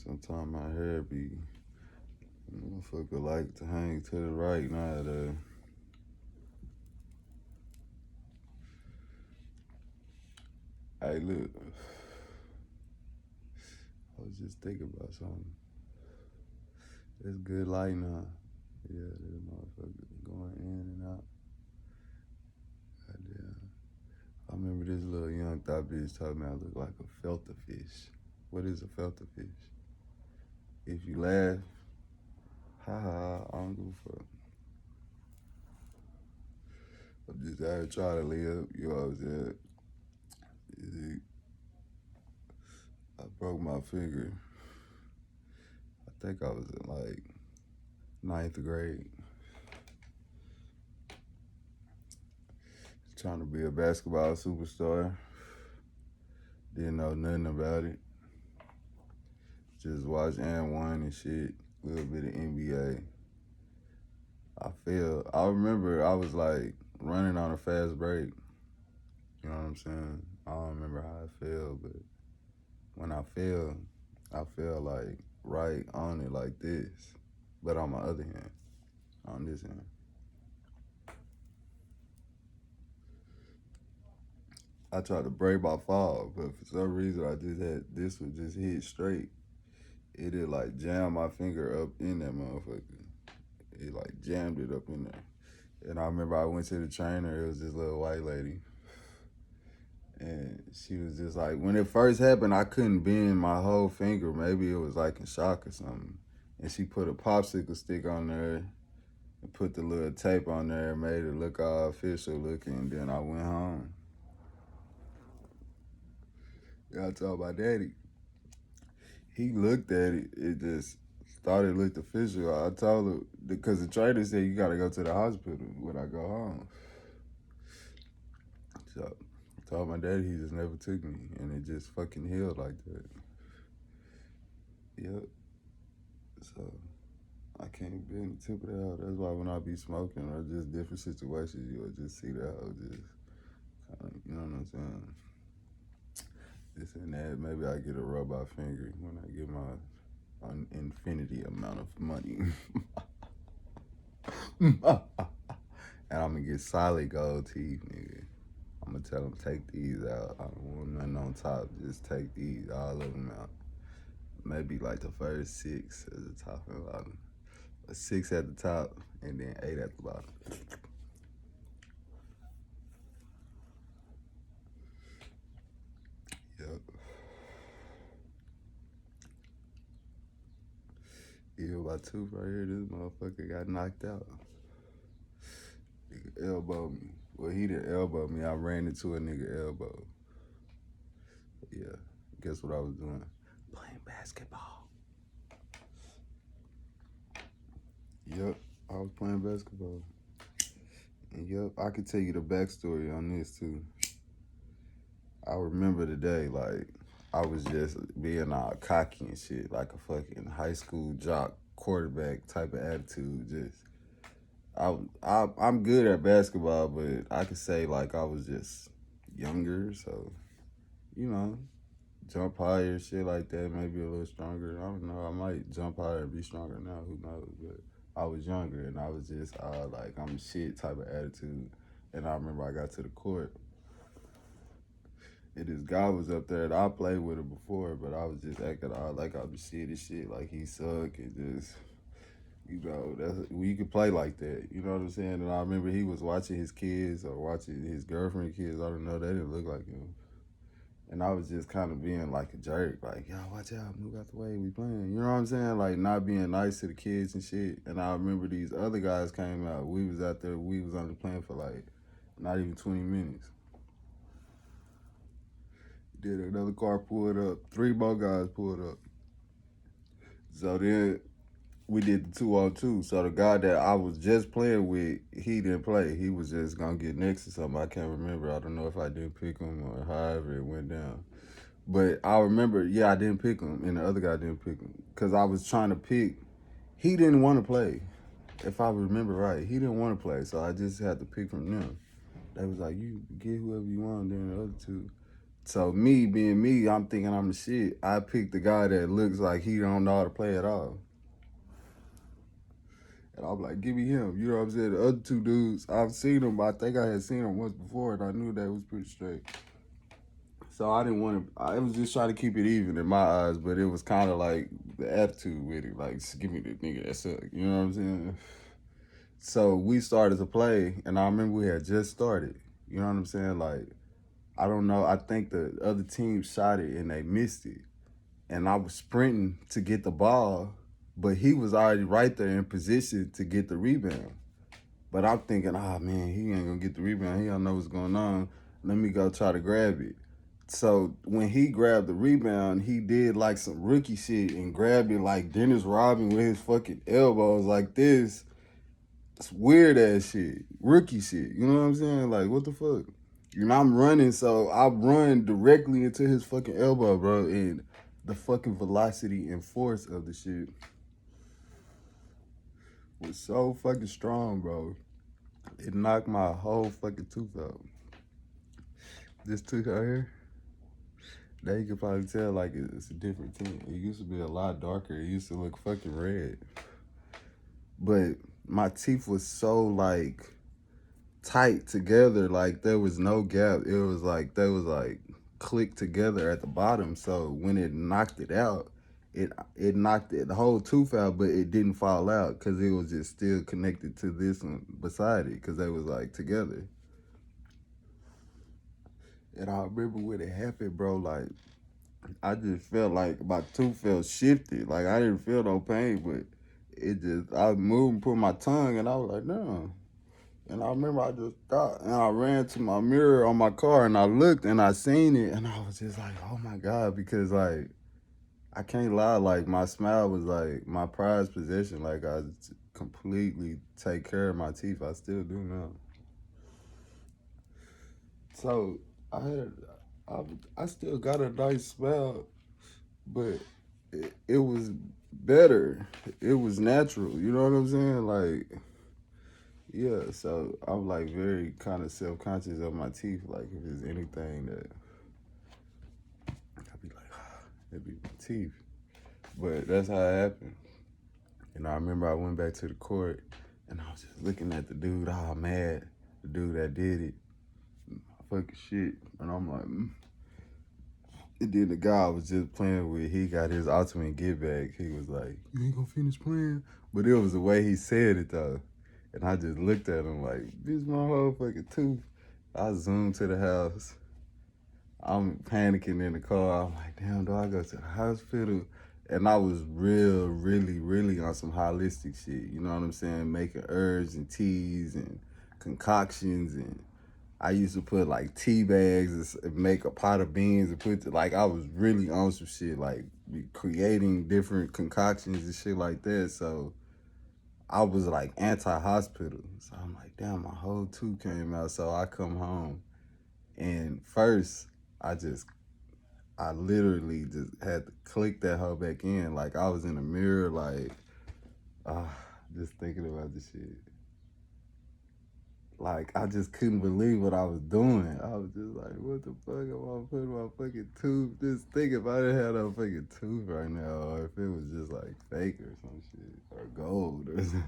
Sometimes my hair be, motherfucker like to hang to the right nowadays. Hey, look, I was just thinking about something. It's good lighting, huh? Yeah, this motherfucker going in and out. Goddamn. I remember this little young thought bitch told me I look like a filter fish. What is a filter fish? If you laugh, ha ha, I don't give a fuck. I'm just out here trying to live, you know what I'm saying? I broke my finger. I think I was in like ninth grade. Trying to be a basketball superstar. Didn't know nothing about it. Just watched and one and shit. A little bit of NBA. I remember I was like running on a fast break. You know what I'm saying? I don't remember how I felt, but when I fell like right on it like this. But on my other hand, on this hand. I tried to break my fall, but for some reason I just had this one just hit straight. It did like jam my finger up in that motherfucker. It like jammed it up in there. And I remember I went to the trainer, it was this little white lady. And she was just like, when it first happened, I couldn't bend my whole finger. Maybe it was like in shock or something. And she put a popsicle stick on there and put the little tape on there and made it look all official looking. And then I went home. Yeah, I told my daddy. He looked at it, it just started looked official. I told him, because the trainer said you gotta go to the hospital when I go home. So I told my daddy, he just never took me, and it just fucking healed like that. Yep. So I can't bend the tip of the hoe. That's why when I be smoking or just different situations, you'll just see that hoe just kind of, you know what I'm saying? This and that. Maybe I get a robot finger when I get my infinity amount of money. And I'm gonna get solid gold teeth, nigga. I'm gonna tell them, take these out. I don't want nothing on top. Just take these, all of them out. Maybe like the first 6 at the top and bottom. 6 at the top and then 8 at the bottom. Yep. Yeah, my tooth right here, this motherfucker got knocked out. Nigga elbowed me. Well, he didn't elbow me. I ran into a nigga elbow. Yeah, guess what I was doing? Playing basketball. Yep, I was playing basketball. And yep, I could tell you the backstory on this too. I remember the day, like, I was just being all cocky and shit, like a fucking high school jock quarterback type of attitude. Just, I'm good at basketball, but I could say like I was just younger, so you know, jump higher, shit like that, maybe a little stronger. I don't know. I might jump higher and be stronger now. Who knows? But I was younger and I was just like I'm shit type of attitude. And I remember I got to the court. And this guy was up there, and I played with him before, but I was just acting all like I was shit and shit, like he suck and just, you know, you could play like that, you know what I'm saying? And I remember he was watching his kids or watching his girlfriend kids, I don't know, they didn't look like him. And I was just kind of being like a jerk, like, yo, watch out, move out the way, we playing. You know what I'm saying? Like not being nice to the kids and shit. And I remember these other guys came out, we was out there, we was only playing for like not even 20 minutes. Then another car pulled up. 3 more guys pulled up. So then we did the 2-on-2. So the guy that I was just playing with, he didn't play. He was just gonna get next to something. I can't remember. I don't know if I didn't pick him or however it went down. But I remember, yeah, I didn't pick him, and the other guy didn't pick him because I was trying to pick. He didn't want to play. If I remember right, he didn't want to play, so I just had to pick from them. They was like, you get whoever you want, then the other two. So me being me, I'm thinking I'm the shit. I picked the guy that looks like he don't know how to play at all. And I'm like, give me him. You know what I'm saying? The other two dudes, I've seen them. I think I had seen them once before, and I knew that was pretty straight. So I didn't want to. I was just trying to keep it even in my eyes, but it was kind of like the attitude with it. Like, just give me the nigga that's up. You know what I'm saying? So we started to play, and I remember we had just started. You know what I'm saying? Like, I don't know. I think the other team shot it and they missed it, and I was sprinting to get the ball, but he was already right there in position to get the rebound. But I'm thinking, oh man, he ain't gonna get the rebound. He don't know what's going on. Let me go try to grab it. So when he grabbed the rebound, he did like some rookie shit and grabbed it like Dennis Rodman with his fucking elbows like this. It's weird ass shit. Rookie shit. You know what I'm saying? Like, what the fuck? You know, I'm running, so I run directly into his fucking elbow, bro. And the fucking velocity and force of the shit was so fucking strong, bro. It knocked my whole fucking tooth out. This tooth out here, now you can probably tell like it's a different tint. It used to be a lot darker. It used to look fucking red. But my teeth was so like tight together, like there was no gap. It was like they was like clicked together at the bottom. So when it knocked it out, it knocked it, the whole tooth out, but it didn't fall out because it was just still connected to this one beside it because they was like together. And I remember when it happened, bro, like I just felt like my tooth felt shifted. Like I didn't feel no pain, but it just I moved and put my tongue and I was like, no. And I remember I just stopped and I ran to my mirror on my car and I looked and I seen it and I was just like, oh my God, because like I can't lie, like my smile was like my prized possession. Like I completely take care of my teeth. I still do now. So I had I still got a nice smile, but it was better. It was natural. You know what I'm saying? Like, yeah. So I'm like very kind of self conscious of my teeth. Like, if there's anything that I'd be like, it'd be my teeth. But that's how it happened. And I remember I went back to the court and I was just looking at the dude, all mad, the dude that did it. Fucking shit. And I'm like, And then the guy I was just playing with, he got his ultimate get back. He was like, you ain't gonna finish playing? But it was the way he said it though. And I just looked at him like, this my whole fucking tooth. I zoomed to the house. I'm panicking in the car. I'm like, damn, do I go to the hospital? And I was really on some holistic shit. You know what I'm saying? Making herbs and teas and concoctions, and I used to put like tea bags and make a pot of beans and like I was really on some shit, like creating different concoctions and shit like that. So I was like anti-hospital. So I'm like, damn, my whole tooth came out. So I come home and first I literally just had to click that hoe back in. Like I was in the mirror, like, just thinking about the shit. Like I just couldn't believe what I was doing. I was just like, what the fuck am I putting my fucking tooth? Just think if I didn't have no fucking tooth right now, or if it was just like fake or some shit, or gold or something.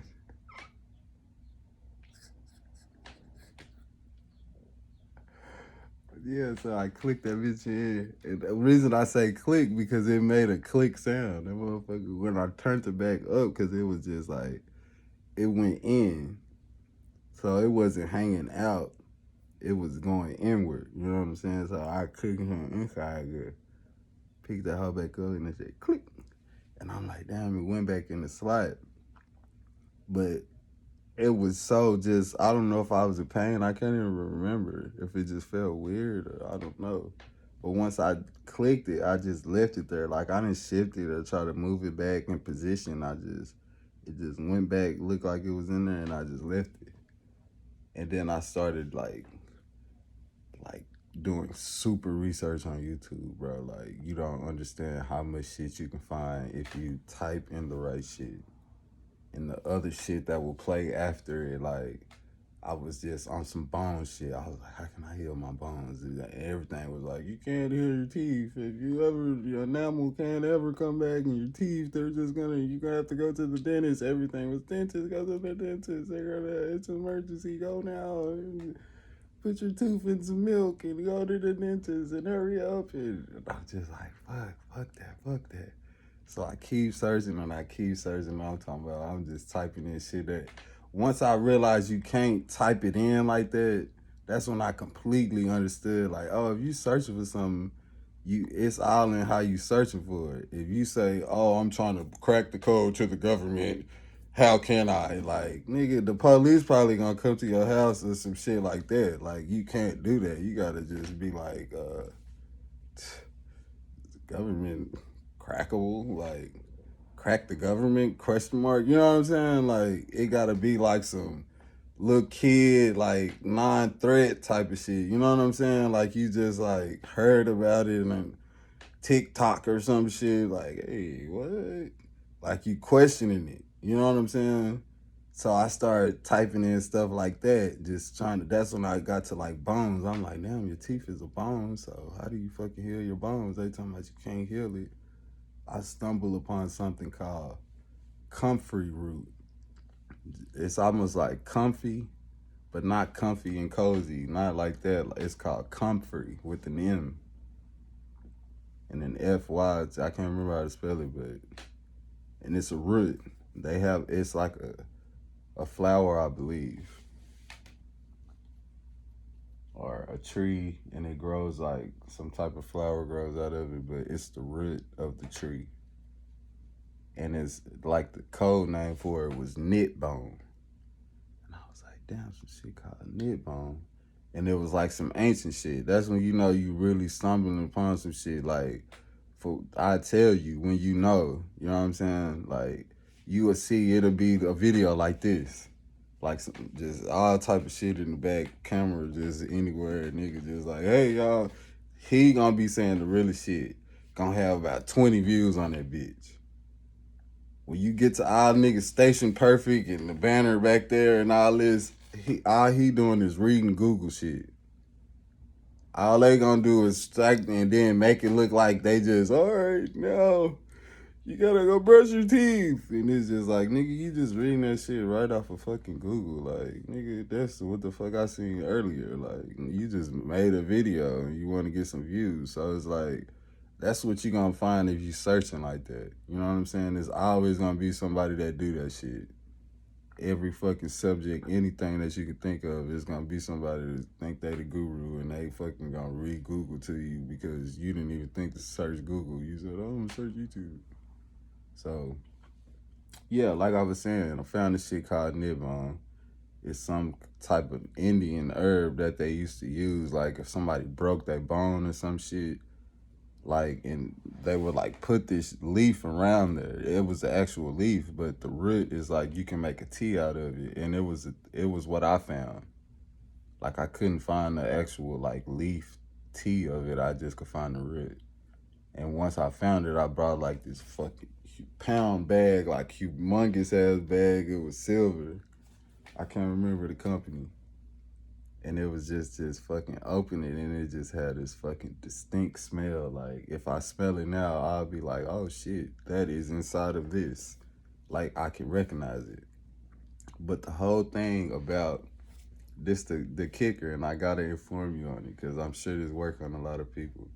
Yeah, so I clicked that bitch in. And the reason I say click because it made a click sound. That motherfucker, when I turned it back up, because it was just like, it went in. So it wasn't hanging out. It was going inward. You know what I'm saying? So I clicked him inside good. Picked that hoe back up and it said click. And I'm like, damn, it went back in the slot. But it was so just, I don't know if I was in pain. I can't even remember if it just felt weird or I don't know. But once I clicked it, I just left it there. Like I didn't shift it or try to move it back in position. It just went back, looked like it was in there, and I just left it. And then I started like doing super research on YouTube, bro. Like you don't understand how much shit you can find if you type in the right shit. And the other shit that will play after it, like I was just on some bone shit. I was like, how can I heal my bones? And everything was like, you can't heal your teeth. If you ever, your enamel can't ever come back, and your teeth, you're gonna have to go to the dentist. Everything was dentist, go to the dentist. They're gonna, it's an emergency, go now. And put your tooth in some milk and go to the dentist and hurry up. And I'm just like, fuck that. So I keep searching and I keep searching. I'm talking about, I'm just typing in shit that once I realized you can't type it in like that, that's when I completely understood, like, oh, if you searching for something, it's all in how you searching for it. If you say, oh, I'm trying to crack the code to the government, how can I? Like, nigga, the police probably gonna come to your house or some shit like that. Like, you can't do that. You gotta just be like, government crackable, like, crack the government, question mark, you know what I'm saying? Like, it gotta be like some little kid, like, non-threat type of shit, you know what I'm saying? Like, you just, like, heard about it and TikTok or some shit, like, hey, what? Like, you questioning it, you know what I'm saying? So I started typing in stuff like that, just trying to, that's when I got to, like, bones. I'm like, damn, your teeth is a bone, so how do you fucking heal your bones? They talking about you can't heal it. I stumbled upon something called comfrey root. It's almost like comfy, but not comfy and cozy, not like that. It's called comfrey with an M and an FY. I can't remember how to spell it, but, and it's a root. It's like a flower, I believe, or a tree, and it grows like some type of flower grows out of it, but it's the root of the tree. And it's like the code name for it was knit bone. And I was like, damn, some shit called knit bone. And it was like some ancient shit. That's when you know you really stumbling upon some shit. Like, I tell you, when you know what I'm saying? Like, you will see it'll be a video like this. Like, just all type of shit in the back, camera just anywhere. Nigga just like, hey, y'all, he gonna be saying the realest shit. Gonna have about 20 views on that bitch. When you get to all niggas Station Perfect and the banner back there and all this, all he doing is reading Google shit. All they gonna do is strike and then make it look like they just, all right, now you gotta go brush your teeth. And it's just like, nigga, you just reading that shit right off of fucking Google. Like, nigga, that's what the fuck I seen earlier. Like, you just made a video and you want to get some views. So it's like, that's what you're gonna find if you searching like that. You know what I'm saying? There's always gonna be somebody that do that shit. Every fucking subject, anything that you can think of, is gonna be somebody that think they the guru and they fucking gonna read Google to you because you didn't even think to search Google. You said, oh, I'm gonna search YouTube. So, yeah, like I was saying, I found this shit called Nibon. It's some type of Indian herb that they used to use. Like, if somebody broke their bone or some shit, like, and they would like put this leaf around there. It was the actual leaf, but the root is like you can make a tea out of it. And it was what I found. Like, I couldn't find the actual like leaf tea of it. I just could find the root. And once I found it, I brought like this fucking pound bag, like humongous ass bag. It was silver. I can't remember the company. And it was just fucking open it, and it just had this fucking distinct smell. Like, if I smell it now, I'll be like, oh shit, that is inside of this. Like, I can recognize it. But the whole thing about this, the kicker, and I gotta inform you on it, because I'm sure this work on a lot of people.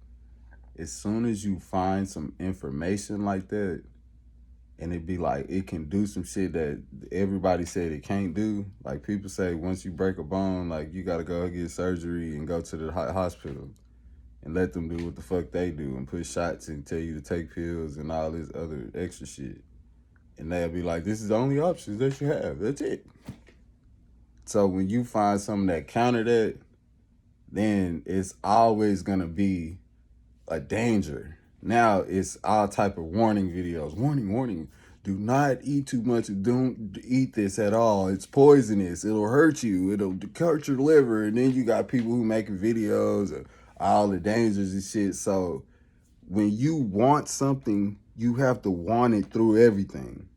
As soon as you find some information like that, and it be like, it can do some shit that everybody said it can't do. Like, people say once you break a bone, like, you gotta go get surgery and go to the hospital and let them do what the fuck they do and put shots and tell you to take pills and all this other extra shit. And they'll be like, this is the only options that you have. That's it. So when you find something that counter that, then it's always gonna be a danger. Now it's all type of warning videos. Warning, do not eat too much. Don't eat this at all. It's poisonous. It'll hurt you. It'll hurt your liver. And then you got people who making videos of all the dangers and shit. So when you want something, you have to want it through everything.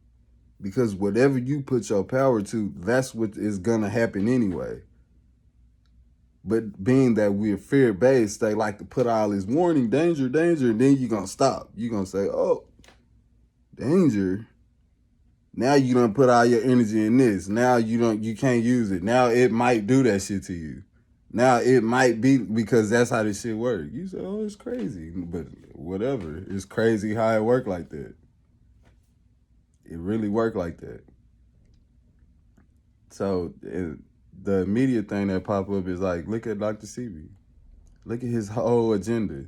Because whatever you put your power to, that's what is gonna happen anyway. But being that we're fear-based, they like to put all this warning, danger, danger, and then you're gonna stop. You're gonna say, oh, danger. Now you done put all your energy in this. Now you can't use it. Now it might do that shit to you. Now it might be because that's how this shit works. You say, oh, it's crazy. But whatever. It's crazy how it worked like that. It really worked like that. So the immediate thing that pop up is like, look at Dr. Sebi. Look at his whole agenda.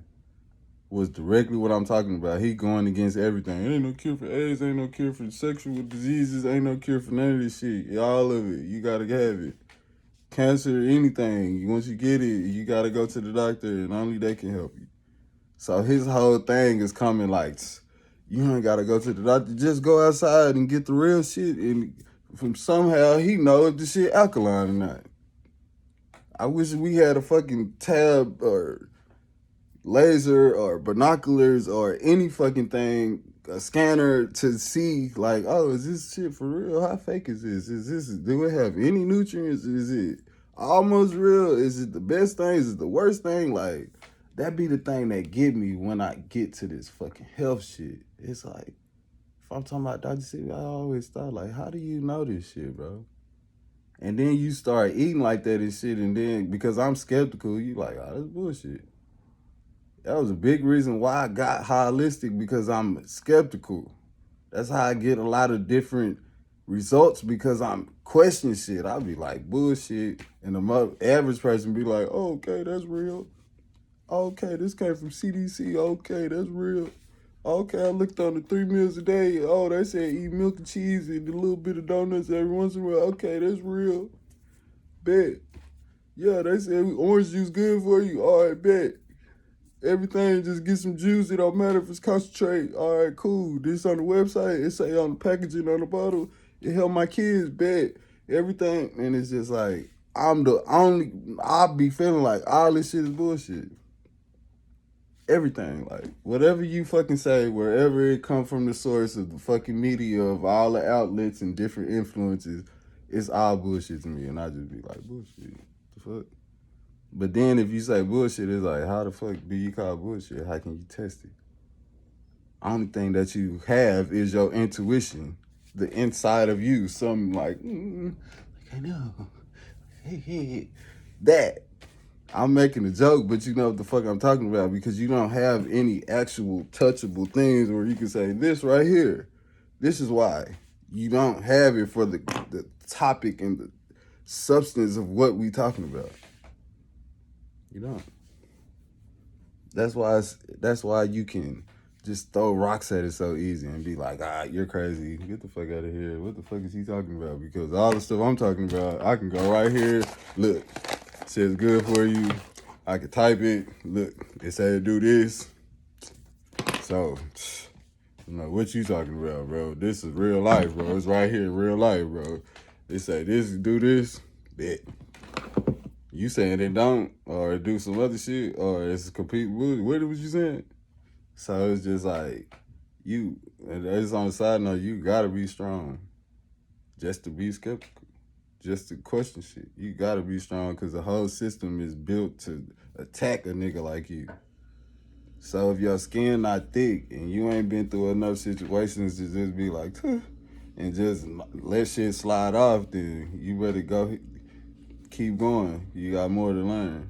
Was directly what I'm talking about. He going against everything. Ain't no cure for AIDS, ain't no cure for sexual diseases, ain't no cure for none of this shit. All of it. You gotta have it. Cancer, anything. Once you get it, you gotta go to the doctor and only they can help you. So his whole thing is coming like, you ain't gotta go to the doctor. Just go outside and get the real shit. And from somehow he know if the shit alkaline or not. I wish we had a fucking tab or laser or binoculars or any fucking thing, a scanner to see like, oh, is this shit for real? How fake is this? Do it have any nutrients? Is it almost real? Is it the best thing? Is it the worst thing? Like, that be the thing that get me when I get to this fucking health shit. It's like, if I'm talking about Dr. C, I always thought like, how do you know this shit, bro? And then you start eating like that and shit, and then because I'm skeptical, you like, oh, that's bullshit. That was a big reason why I got holistic, because I'm skeptical. That's how I get a lot of different results, because I'm questioning shit. I'll be like, bullshit. And the average person be like, oh, okay, that's real. Okay, this came from CDC. Okay, that's real. Okay, I looked on the 3 meals a day. Oh, they said eat milk and cheese and a little bit of donuts every once in a while. Okay, that's real. Bet. Yeah, they said orange juice good for you. All right, bet. Everything, just get some juice. It don't matter if it's concentrate. All right, cool. This on the website. It say on the packaging on the bottle. It help my kids, bet. Everything. And it's just like, I'll be feeling like all this shit is bullshit. Everything. Like, whatever you fucking say, wherever it come from, the source of the fucking media, of all the outlets and different influences, it's all bullshit to me. And I just be like, bullshit. The fuck? But then if you say bullshit, it's like, how the fuck do you call bullshit? How can you test it? Only thing that you have is your intuition, the inside of you. Something like, I know. Hey. That. I'm making a joke, but you know what the fuck I'm talking about, because you don't have any actual touchable things where you can say, this right here, this is why. You don't have it for the topic and the substance of what we talking about. You don't. That's why you can just throw rocks at it so easy and be like, you're crazy. Get the fuck out of here. What the fuck is he talking about? Because all the stuff I'm talking about, I can go right here. Look, it says good for you. I can type it. Look, it said do this. So, you know, what you talking about, bro? This is real life, bro. It's right here, real life, bro. They say this, do this, bet. You saying they don't, or do some other shit, or it's complete bullshit. What was you saying? So it's just like, and it's on the side note, you gotta be strong just to be skeptical, just to question shit. You gotta be strong, because the whole system is built to attack a nigga like you. So if your skin not thick and you ain't been through enough situations to just be like, and just let shit slide off, then you better go. Keep going. You got more to learn.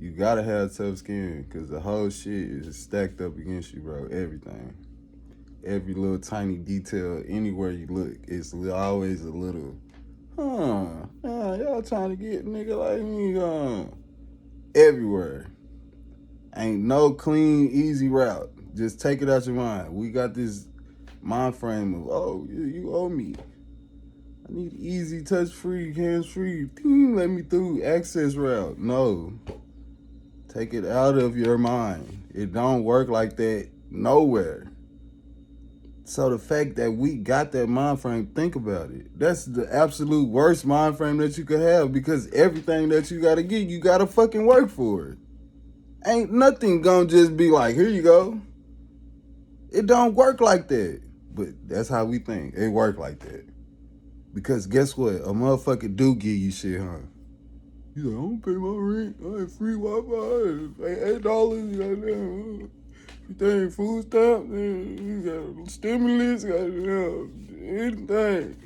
You gotta have tough skin, because the whole shit is stacked up against you, bro. Everything. Every little tiny detail, anywhere you look, it's always a little, y'all trying to get a nigga like me, everywhere. Ain't no clean, easy route. Just take it out your mind. We got this mind frame of, oh, you owe me. I need easy, touch-free, hands-free, let me through, access route. No. Take it out of your mind. It don't work like that nowhere. So the fact that we got that mind frame, think about it. That's the absolute worst mind frame that you could have, because everything that you gotta get, you gotta fucking work for it. Ain't nothing gonna just be like, here you go. It don't work like that. But that's how we think. It work like that. Because guess what? A motherfucker do give you shit, huh? He's like, I don't pay my rent. I have free Wi-Fi. Pay $8. Goddamn. Everything, food stamps, you got stimulus, goddamn, anything.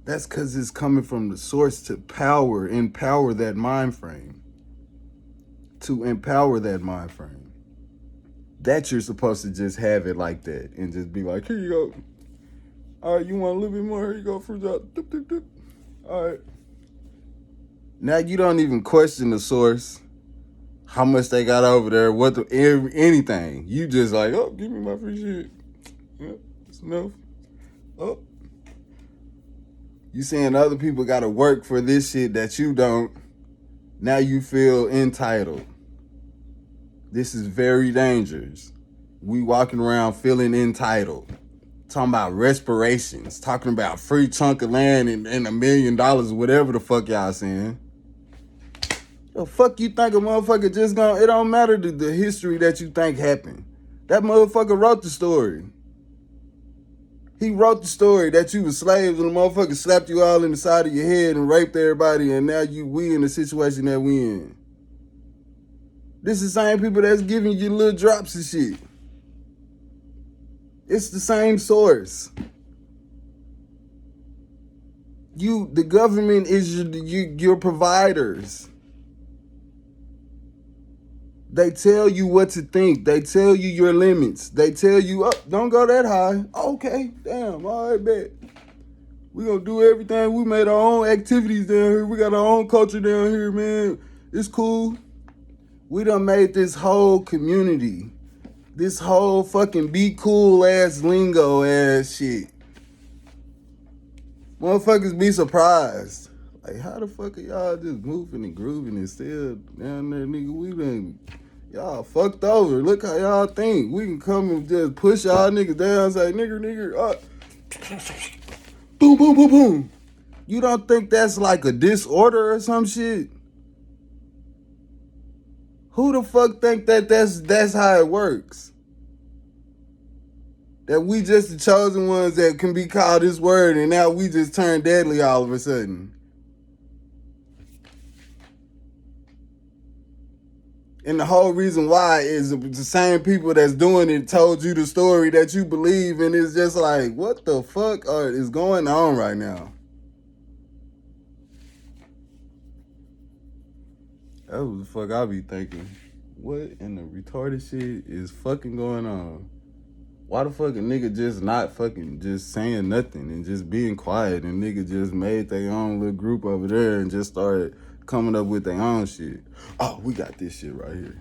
That's because it's coming from the source to empower that mind frame. To empower that mind frame. That you're supposed to just have it like that and just be like, here you go. All right, you want a little bit more? Here you go, fruit drop. Doop, doop, doop. All right. Now you don't even question the source, how much they got over there, anything. You just like, oh, give me my free shit. Yeah, it's enough. Oh. You saying other people got to work for this shit that you don't. Now you feel entitled. This is very dangerous. We walking around feeling entitled. Talking about respirations. Talking about free chunk of land and $1 million, whatever the fuck y'all saying. The fuck you think a motherfucker just gonna... It don't matter the history that you think happened. That motherfucker wrote the story. He wrote the story that you was slaves and the motherfucker slapped you all in the side of your head and raped everybody, and now we in the situation that we in. This is the same people that's giving you little drops of shit. It's the same source. The government is your providers. They tell you what to think. They tell you your limits. They tell you, oh, don't go that high. Okay, damn, all right, bet. We gonna do everything. We made our own activities down here. We got our own culture down here, man. It's cool. We done made this whole community, this whole fucking be cool ass lingo ass shit. Motherfuckers be surprised. Like, how the fuck are y'all just moving and grooving and still down there, nigga? We done, y'all fucked over. Look how y'all think. We can come and just push y'all niggas down and say, nigger, boom, boom, boom, boom. You don't think that's like a disorder or some shit? Who the fuck think that's how it works? That we just the chosen ones that can be called this word and now we just turn deadly all of a sudden. And the whole reason why is the same people that's doing it told you the story that you believe, and it's just like, what the fuck is going on right now? That was the fuck I be thinking. What in the retarded shit is fucking going on? Why the fuck a nigga just not fucking just saying nothing and just being quiet, and nigga just made their own little group over there and just started coming up with their own shit? Oh, we got this shit right here.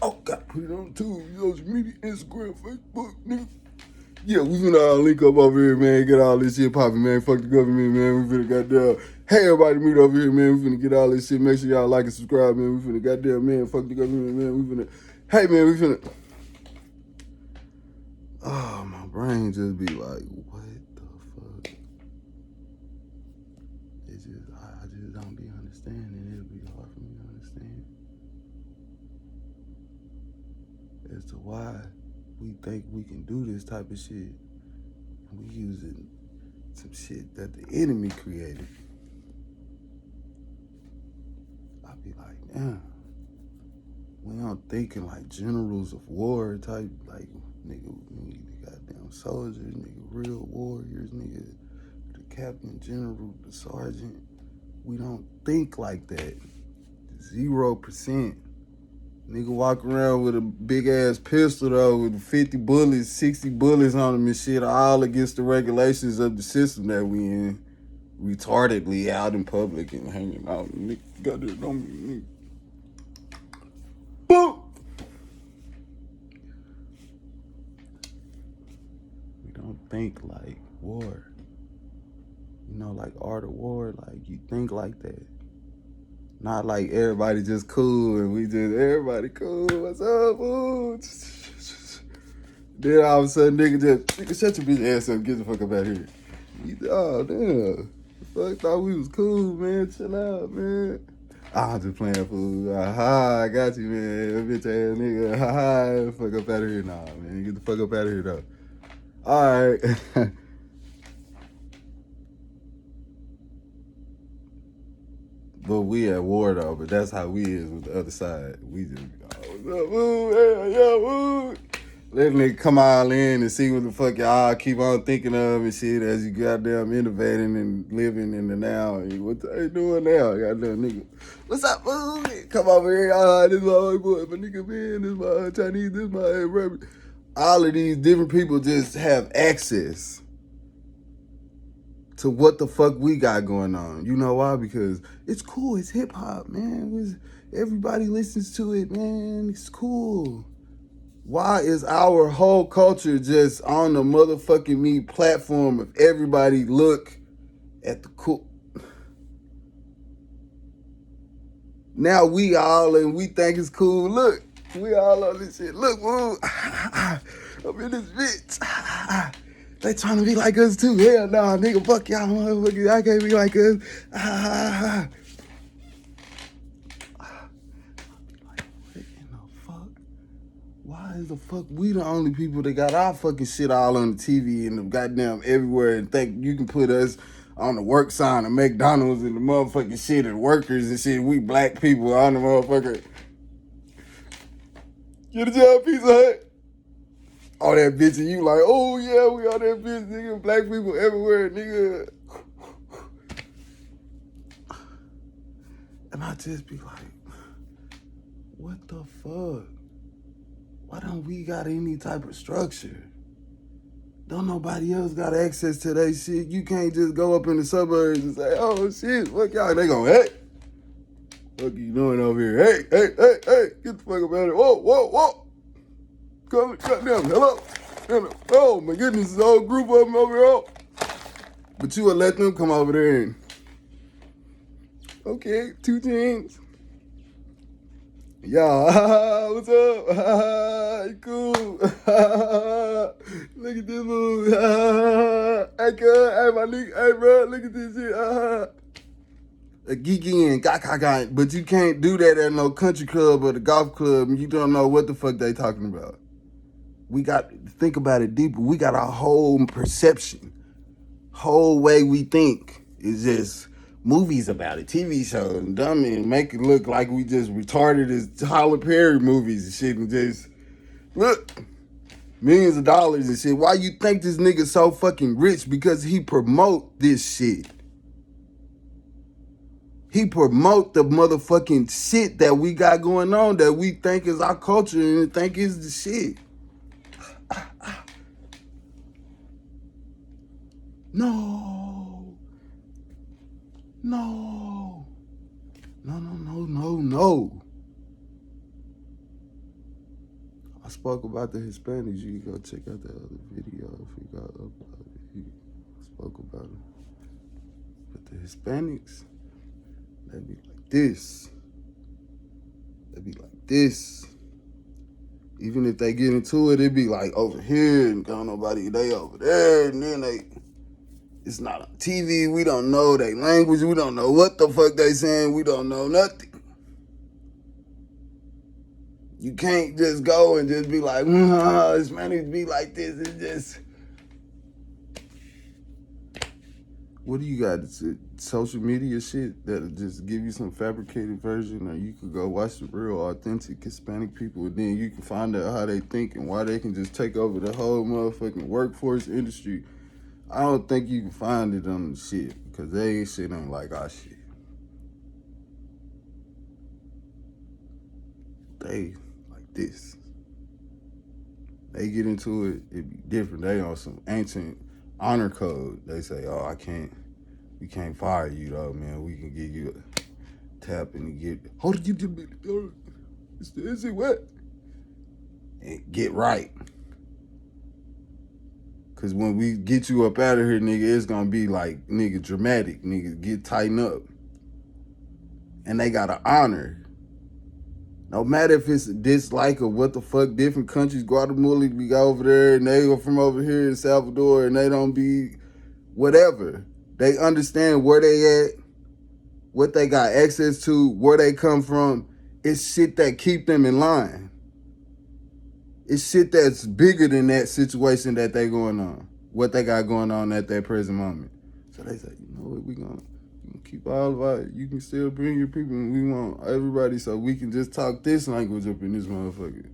Oh, gotta put it on too. Social media, Instagram, Facebook, nigga. Yeah, we finna all link up over here, man. Get all this shit popping, man. Fuck the government, man. We finna goddamn. Hey, everybody, meet over here, man. We finna get all this shit. Make sure y'all like and subscribe, man. We finna goddamn, man. Fuck the government, man. We finna. Hey, man, we finna. Oh, my brain just be like, what the fuck? It's just, I just don't be understanding. It'll be hard for me to understand as to why we think we can do this type of shit. We using some shit that the enemy created. I be like, damn. We aren't thinking like generals of war type, like, nigga, we need the goddamn soldiers, nigga, real warriors, nigga, the captain, general, the sergeant. We don't think like that. 0%. Nigga walk around with a big ass pistol though, with 50 bullets, 60 bullets on him and shit, all against the regulations of the system that we in. Retardedly out in public and hanging out. Nigga got it on me, nigga. Boom! We don't think like war. You know, like art of war, like you think like that. Not like everybody just cool and we just, everybody cool, what's up, ooh? Then all of a sudden, nigga, shut your bitch ass up, get the fuck up out here. Oh, damn. Fuck, thought we was cool, man, chill out, man. I'm just playing fool. Aha, I got you, man. Bitch ass nigga. Haha, fuck up out of here now, man. Get the fuck up out of here, though. All right. But we at war, though. But that's how we is with the other side. We just, oh, what's up, woo? Hey, yo, woo. Let nigga come all in and see what the fuck y'all keep on thinking of and shit as you goddamn innovating and living in the now. What they doing now? Goddamn nigga. What's up, boo? Come over here. This my boy, my nigga man. This my Chinese. This my rabbit. All of these different people just have access to what the fuck we got going on. You know why? Because it's cool. It's hip hop, man. Everybody listens to it, man. It's cool. Why is our whole culture just on the motherfucking me platform of everybody look at the cool? Now we all and we think it's cool. Look, we all on this shit. Look, woo, I'm in this bitch. They trying to be like us too. Hell nah, nigga, fuck y'all motherfuckers. I can't be like us. Why is the fuck we the only people that got our fucking shit all on the TV and the goddamn everywhere and think you can put us on the work sign of McDonald's and the motherfucking shit and workers and shit. We black people on the motherfucker. Get a job, Pizza Hut. All that bitch and you like, oh yeah, we all that bitch, nigga. Black people everywhere, nigga. And I just be like, what the fuck? Why don't we got any type of structure? Don't nobody else got access to that shit. You can't just go up in the suburbs and say, oh shit, fuck y'all. They go, hey, what you doing over here? Hey, get the fuck up out of here. Whoa. Come, goddamn, hello. Oh my goodness, this whole group of them over here. Oh. But you would let them come over there and, okay, 2 teams. Y'all, what's up? You cool? Look at this move. Hey, cuz, hey, my nigga, hey, bro, look at this shit. A geeky and gaga, but you can't do that at no country club or the golf club, and you don't know what the fuck they talking about. We got to think about it deeper. We got our whole perception, whole way we think is just movies about it, TV shows, and dumb and make it look like we just retarded as Tyler Perry movies and shit, and just look, millions of dollars and shit. Why you think this nigga so fucking rich? Because he promote this shit. He promote the motherfucking shit that we got going on that we think is our culture and think is the shit. No. I spoke about the Hispanics. You can go check out the other video if we got uploaded. I spoke about it. But the Hispanics, they be like this. They be like this. Even if they get into it, it be like over here and don't nobody, they over there, and then it's not on TV, we don't know their language, we don't know what the fuck they saying, we don't know nothing. You can't just go and just be like, Hispanics be like this, it's just... What do you got? Social media shit that'll just give you some fabricated version, or you could go watch the real, authentic Hispanic people, and then you can find out how they think and why they can just take over the whole motherfucking workforce industry. I don't think you can find it on the shit, because they ain't shit on like our shit. They like this. They get into it, it be different. They on some ancient honor code. They say, oh, we can't fire you though, man. We can give you a tap and get, is it what? And get right. Cause when we get you up out of here, nigga, it's gonna be like, nigga, dramatic. Nigga, get tightened up. And they gotta honor. No matter if it's a dislike or what the fuck, different countries, Guatemala be over there and they are from over here in Salvador and they don't be whatever. They understand where they at what they got access to, where they come from. It's shit that keep them in line. It's shit that's bigger than that situation that they going on, what they got going on at that present moment. So they say, you know what, we gonna keep all of our, you can still bring your people, and we want everybody so we can just talk this language up in this motherfucker.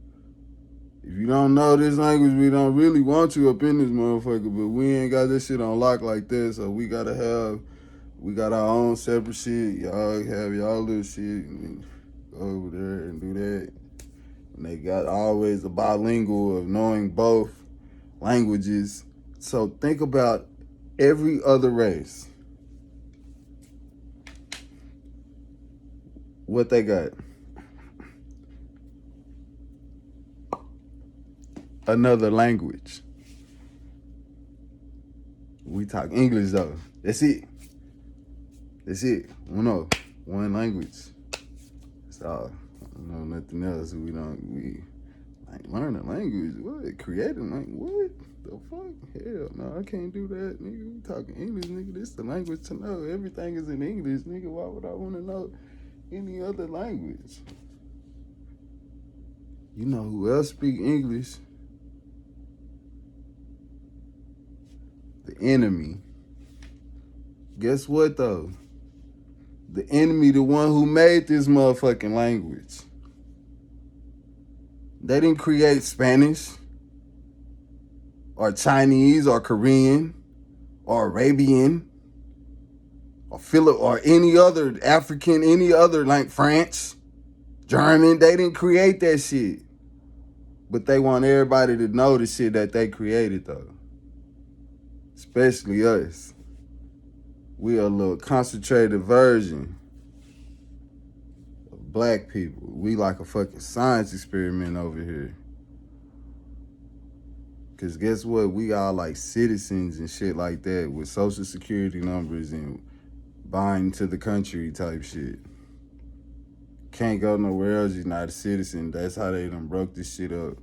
If you don't know this language, we don't really want you up in this motherfucker, but we ain't got this shit on lock like this, so we got our own separate shit. Y'all have y'all little shit, and go over there and do that. And they got always a bilingual of knowing both languages. So think about every other race. What they got? Another language. We talk English though. That's it. One language. That's all. Nothing else. We like learn a language. What? Create a language? What the fuck? Hell no, I can't do that, nigga. We talking English, nigga. This the language to know. Everything is in English, nigga. Why would I want to know any other language? You know who else speak English? The enemy. Guess what though? The enemy, the one who made this motherfucking language. They didn't create Spanish or Chinese or Korean or Arabian or Philip or any other African, any other like French, German. They didn't create that shit. But they want everybody to know the shit that they created though. Especially us. We are a little concentrated version of black people. We like a fucking science experiment over here. Cause guess what? We all like citizens and shit like that with social security numbers and bind to the country type shit. Can't go nowhere else, you're not a citizen. That's how they done broke this shit up.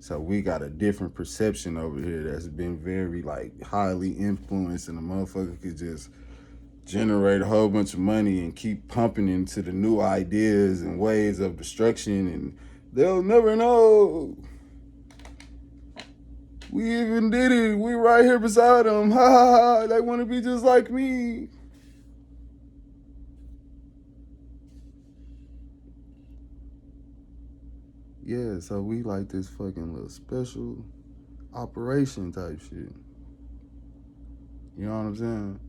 So we got a different perception over here that's been very like highly influenced, and the motherfucker could just generate a whole bunch of money and keep pumping into the new ideas and ways of destruction, and they'll never know. We even did it. We right here beside them. Ha ha ha. They want to be just like me. Yeah, so we like this fucking little special operation type shit. You know what I'm saying?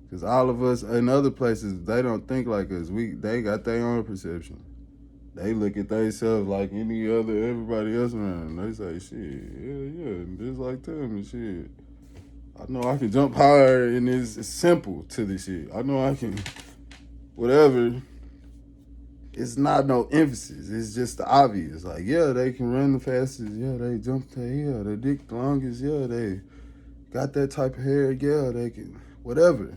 Because all of us in other places, they don't think like us. They got their own perception. They look at themselves like everybody else around. They say, shit, yeah, just like them and shit. I know I can jump higher, and it's simple to this shit. I know I can, whatever. It's not no emphasis. It's just the obvious. Like, yeah, they can run the fastest. Yeah, they jump the hill. They dick the longest. Yeah, they got that type of hair. Yeah, they can, whatever.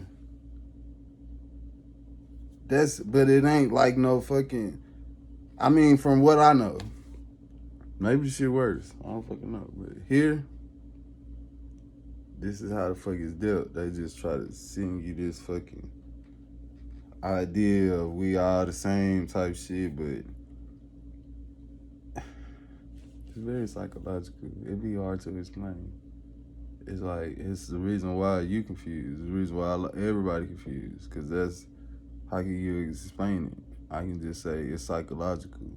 But it ain't like no fucking, I mean, from what I know, maybe shit worse. I don't fucking know. But here, this is how the fuck it's dealt. They just try to send you this fucking idea of we all the same type shit, but it's very psychological. It'd be hard to explain. It's like, it's the reason why you confused. It's the reason why everybody confused. Because that's, how can you explain it? I can just say it's psychological.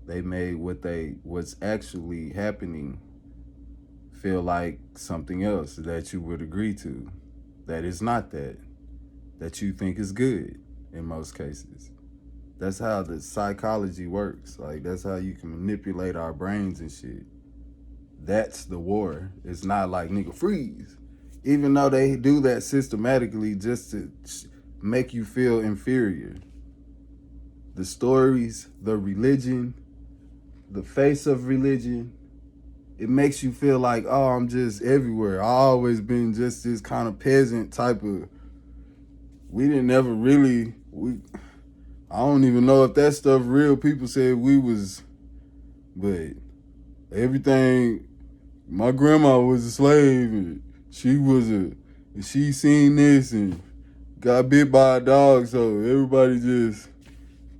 They made what's actually happening feel like something else that you would agree to. That it's not that you think is good in most cases. That's how the psychology works. Like, that's how you can manipulate our brains and shit. That's the war. It's not like, nigga, freeze. Even though they do that systematically just to make you feel inferior. The stories, the religion, the face of religion, it makes you feel like, oh, I'm just everywhere. I always been just this kind of peasant type of, we didn't ever really, I don't even know if that stuff real. People said we was, but everything, my grandma was a slave, and she seen this, and got bit by a dog, so everybody just,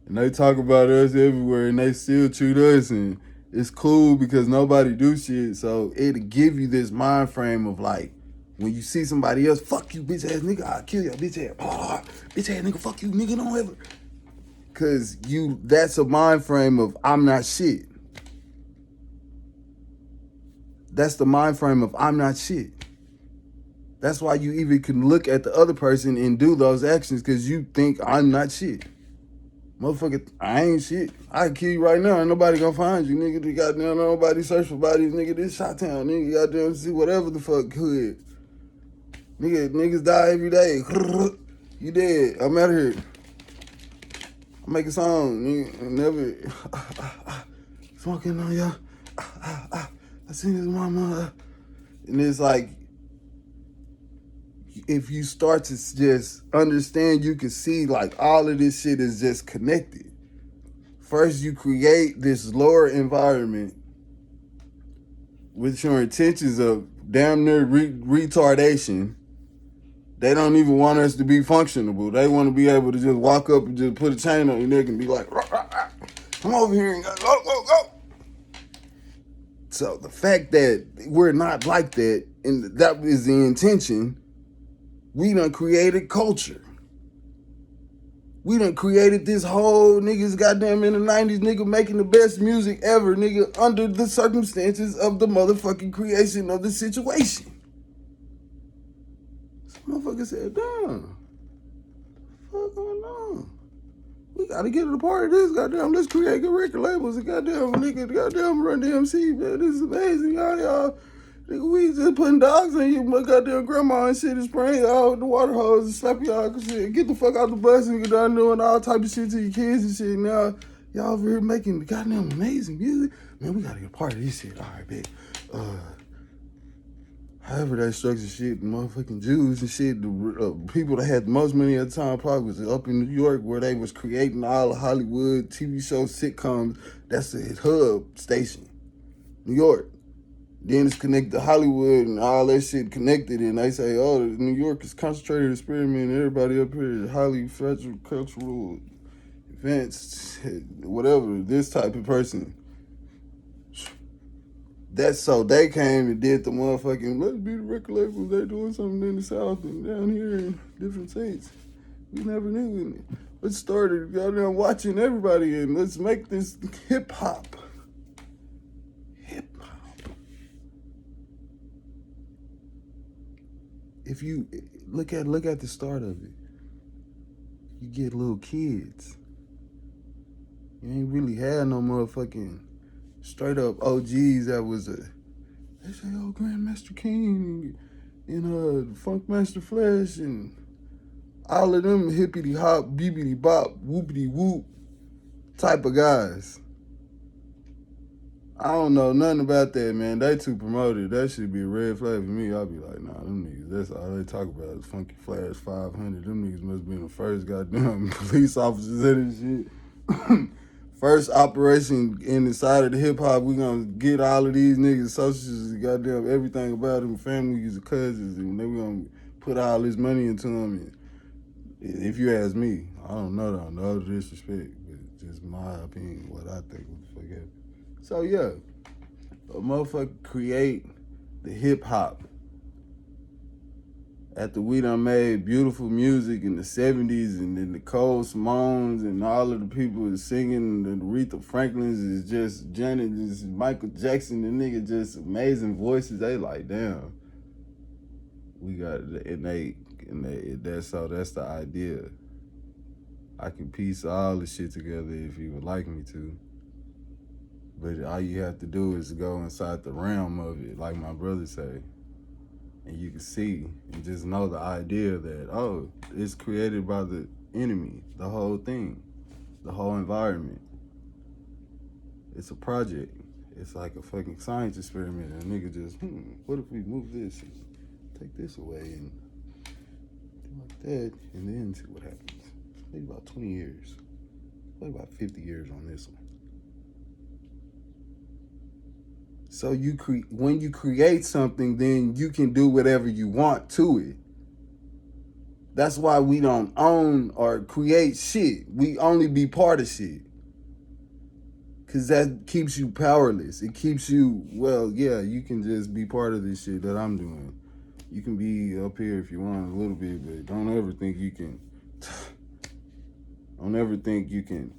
and they talk about us everywhere, and they still treat us, and it's cool because nobody do shit. So it'll give you this mind frame of like, when you see somebody else, fuck you, bitch ass nigga, I'll kill your bitch ass, bitch ass nigga, fuck you, nigga, don't ever. Cause that's a mind frame of I'm not shit. That's the mind frame of I'm not shit. That's why you even can look at the other person and do those actions, because you think I'm not shit. Motherfucker, I ain't shit. I can kill you right now. Ain't nobody gonna find you, nigga. The goddamn nobody search for bodies, nigga. This shot town, nigga. Goddamn see whatever the fuck hood. Niggas die every day. You dead. I'm out of here. I make a song, nigga. Never smoking on y'all. I seen this mama. And it's like, if you start to just understand, you can see like all of this shit is just connected. First, you create this lower environment with your intentions of damn near retardation. They don't even want us to be functionable. They want to be able to just walk up and just put a chain on your neck and be like, rah, rah, rah. Come over here and go. So the fact that we're not like that, and that is the intention, we done created culture. We done created this whole niggas goddamn in the 90s, nigga making the best music ever, nigga, under the circumstances of the motherfucking creation of the situation. This motherfucker said, damn, what the fuck going on? We gotta get a part of this, goddamn, let's create good record labels and goddamn nigga, goddamn Run DMC, man, this is amazing, y'all. Nigga, we just putting dogs on you, my goddamn grandma and shit, and spraying y'all with the water hose and slap y'all and shit. Get the fuck out the bus and get down doing all type of shit to your kids and shit. Now, y'all over here making goddamn amazing music. Man, we gotta get a part of this shit. All right, bitch. However they structure shit, the motherfucking Jews and shit, the people that had the most money at the time probably was up in New York, where they was creating all the Hollywood TV shows, sitcoms. That's the hub station, New York. Then it's connected to Hollywood and all that shit connected, and they say, oh, New York is concentrated experiment, everybody up here is highly fragile cultural events, whatever, this type of person. That's so they came and did the motherfucking, let's be the record labels, they doing something in the South and down here in different states. We never knew. Let's start it, goddamn watching everybody, and let's make this hip hop. If you look at the start of it, you get little kids. You ain't really had no motherfucking straight up OGs that was they say, oh, Grandmaster King and Funkmaster Flesh and all of them hippity hop, beepity bop, whoopity whoop type of guys. I don't know nothing about that, man. They too promoted. That should be a red flag for me. I'll be like, nah, them niggas, that's all they talk about is Funky Flash 500. Them niggas must be the first goddamn police officers in this shit. First operation inside of the hip hop, we gonna get all of these niggas associates, goddamn everything about them, families and cousins, and then we gonna put all this money into them. And if you ask me, I don't know though, no disrespect, but just my opinion, what I think what the fuck happened. So yeah, a motherfucker create the hip hop after we done made beautiful music in the 70s, and then the Cole Simones and all of the people is singing, and the Aretha Franklins is just Janet, just Michael Jackson, the nigga just amazing voices. They like, damn, we got it, and that's the idea. I can piece all the shit together if you would like me to. But all you have to do is go inside the realm of it, like my brother say. And you can see and just know the idea that, oh, it's created by the enemy, the whole thing, the whole environment. It's a project. It's like a fucking science experiment. And a nigga just, what if we move this and take this away and do like that, and then see what happens. Maybe about 20 years. Maybe about 50 years on this one. So when you create something, then you can do whatever you want to it. That's why we don't own or create shit. We only be part of shit. Cause that keeps you powerless. It keeps you, well, yeah, you can just be part of this shit that I'm doing. You can be up here if you want a little bit, but don't ever think you can. Don't ever think you can.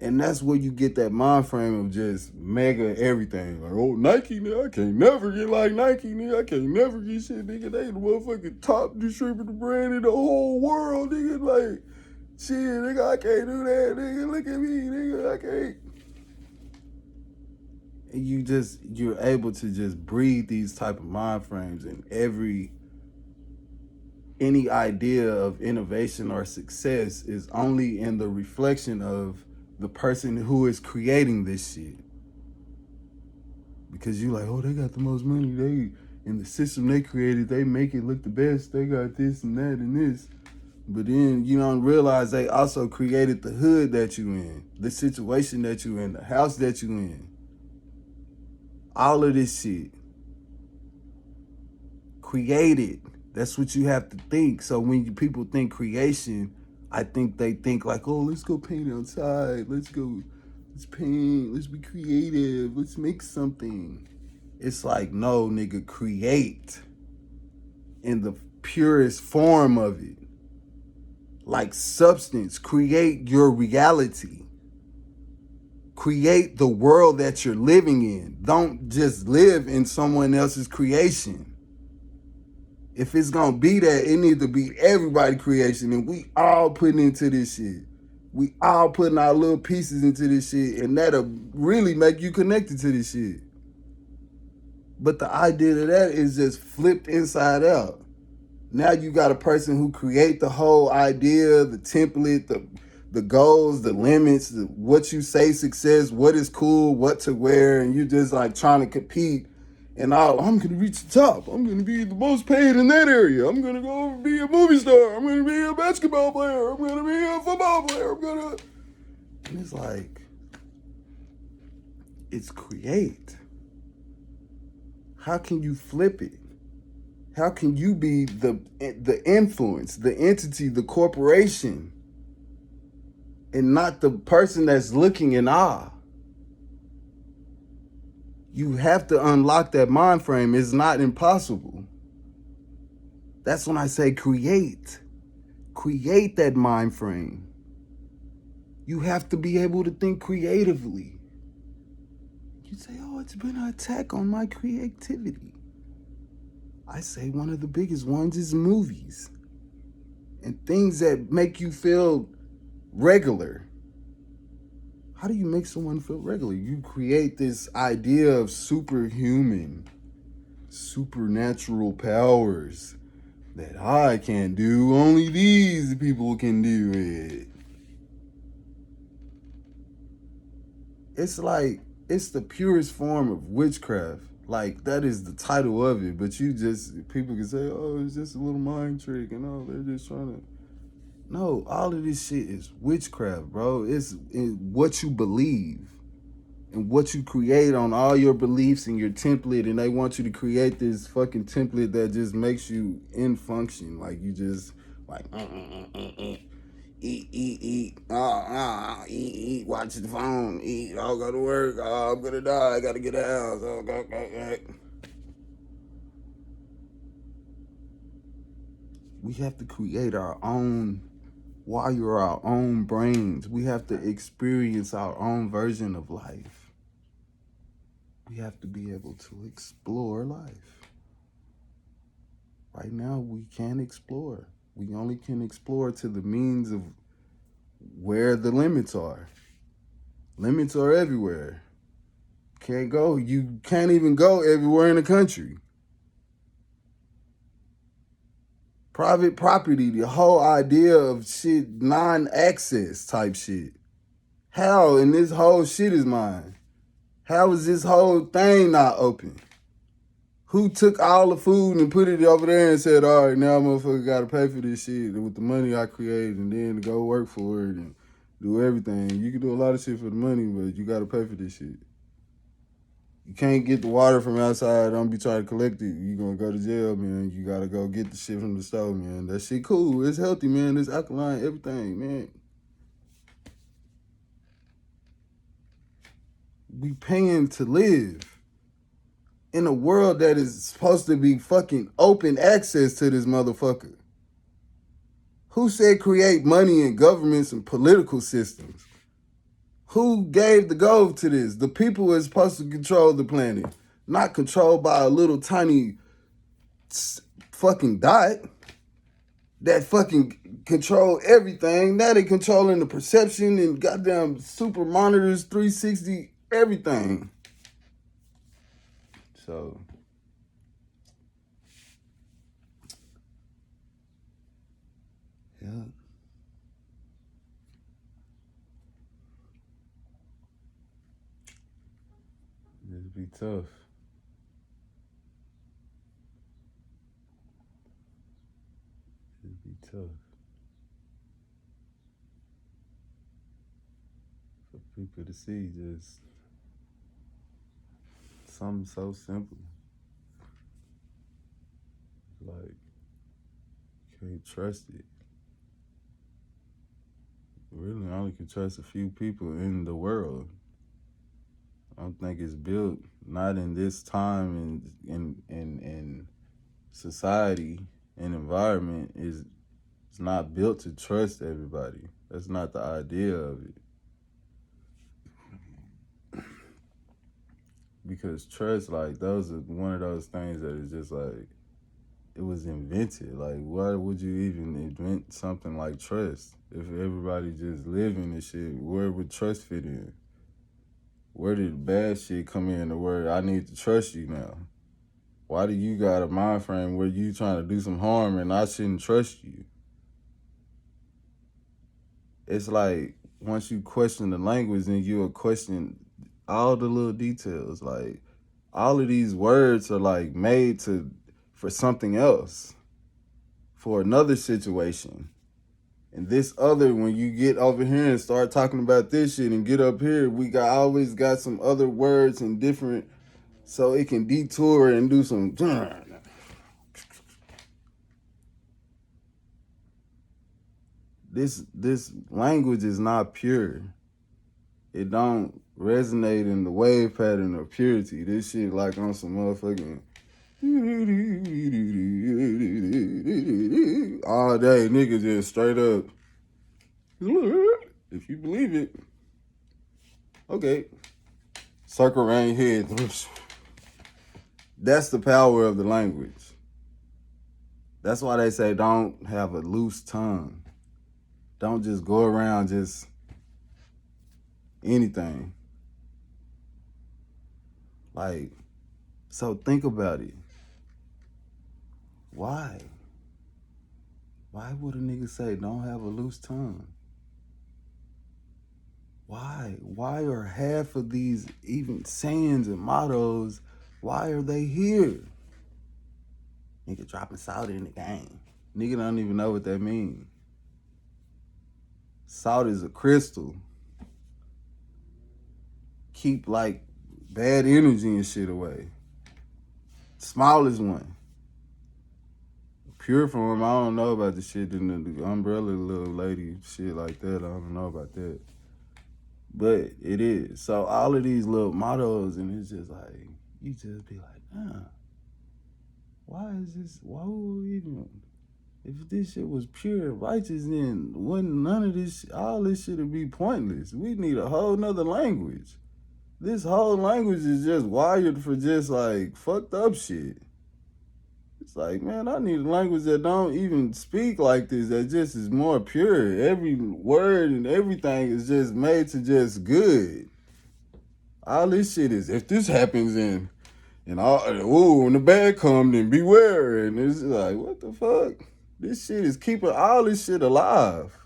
And that's where you get that mind frame of just mega everything. Like, oh, Nike, nigga, I can't never get like Nike, nigga. I can't never get shit, nigga. They the motherfucking top distributor brand in the whole world, nigga. Like, shit, nigga, I can't do that, nigga. Look at me, nigga, I can't. And you're able to just breathe these type of mind frames, and any idea of innovation or success is only in the reflection of the person who is creating this shit. Because you like, oh, they got the most money. They in the system they created, they make it look the best. They got this and that and this. But then you don't realize they also created the hood that you in, the situation that you in, the house that you in. All of this shit. Created. That's what you have to think. So when people think creation, I think they think like, oh, let's go paint outside. Let's paint. Let's be creative. Let's make something. It's like, no, nigga, create in the purest form of it. Like substance. Create your reality. Create the world that you're living in. Don't just live in someone else's creation. If it's gonna be that, it needs to be everybody's creation, and we all putting into this shit. We all putting our little pieces into this shit, and that'll really make you connected to this shit. But the idea of that is just flipped inside out. Now you got a person who create the whole idea, the template, the goals, the limits, what you say success, what is cool, what to wear, and you just like trying to compete. And I'm going to reach the top. I'm going to be the most paid in that area. I'm going to go be a movie star. I'm going to be a basketball player. I'm going to be a football player. And it's like, it's create. How can you flip it? How can you be the influence, the entity, the corporation, and not the person that's looking in awe? You have to unlock that mind frame. It's not impossible. That's when I say create. Create that mind frame. You have to be able to think creatively. You say, oh, it's been an attack on my creativity. I say one of the biggest ones is movies and things that make you feel regular. How do you make someone feel regular? You create this idea of superhuman, supernatural powers that I can't do, only these people can do it. It's like, it's the purest form of witchcraft. Like, that is the title of it, but people can say, oh, it's just a little mind trick, and oh, they're just trying to. No, all of this shit is witchcraft, bro. It's what you believe and what you create on all your beliefs and your template, and they want you to create this fucking template that just makes you in function. Like, you just, like, eat, eat, watch the phone, eat, I'll go to work, I'm gonna die, I gotta get a house, go. We have to create our own, wire our own brains. We have to experience our own version of life. We have to be able to explore life. Right now, we can't explore. We only can explore to the means of where the limits are. Limits are everywhere. You can't even go everywhere in the country. Private property, the whole idea of shit, non-access type shit. How, and this whole shit is mine. How is this whole thing not open? Who took all the food and put it over there and said, all right, now motherfucker gotta pay for this shit with the money I created, and then to go work for it and do everything. You can do a lot of shit for the money, but you gotta pay for this shit. You can't get the water from outside. Don't be trying to collect it. You gonna go to jail, man. You gotta go get the shit from the store, man. That shit cool. It's healthy, man. It's alkaline, everything, man. We paying to live in a world that is supposed to be fucking open access to this motherfucker. Who said create money in governments and political systems? Who gave the gold to this? The people are supposed to control the planet, not controlled by a little tiny fucking dot that fucking control everything. Now they controlling the perception and goddamn super monitors, 360, everything. So, yeah. It'd be tough. It'd be tough for people to see just something so simple. Like, can't trust it. Really, I only can trust a few people in the world. I don't think it's built, not in this time and society and environment is it's not built to trust everybody. That's not the idea of it. Because trust, like, those are one of those things that is just like, it was invented. Like, why would you even invent something like trust? If everybody just living this shit, where would trust fit in? Where did bad shit come in to where I need to trust you now? Why do you got a mind frame where you trying to do some harm and I shouldn't trust you? It's like once you question the language, then you'll question all the little details. Like all of these words are like made for something else, for another situation. And this other, when you get over here and start talking about this shit and get up here, we always got some other words and different, so it can detour and do some. This language is not pure. It don't resonate in the wave pattern of purity. This shit like on some motherfucking all day, niggas just straight up. If you believe it, okay. Circle around your head. That's the power of the language. That's why they say don't have a loose tongue. Don't just go around just anything. Like, so think about it. Why? Why would a nigga say don't have a loose tongue? Why? Why are half of these even sayings and mottos, why are they here? Nigga dropping salt in the game. Nigga don't even know what that means. Salt is a crystal. Keep like bad energy and shit away. Smallest one. Pure form, I don't know about the shit in the umbrella little lady shit like that. I don't know about that. But it is. So all of these little mottos, and it's just like, you just be like, why is this, why would we even, if this shit was pure and righteous, then wouldn't none of this, all this shit would be pointless. We need a whole nother language. This whole language is just wired for just like fucked up shit. It's like, man, I need a language that don't even speak like this, that just is more pure. Every word and everything is just made to just good. All this shit is, if this happens and all, when the bad come, then beware. And it's like, what the fuck? This shit is keeping all this shit alive.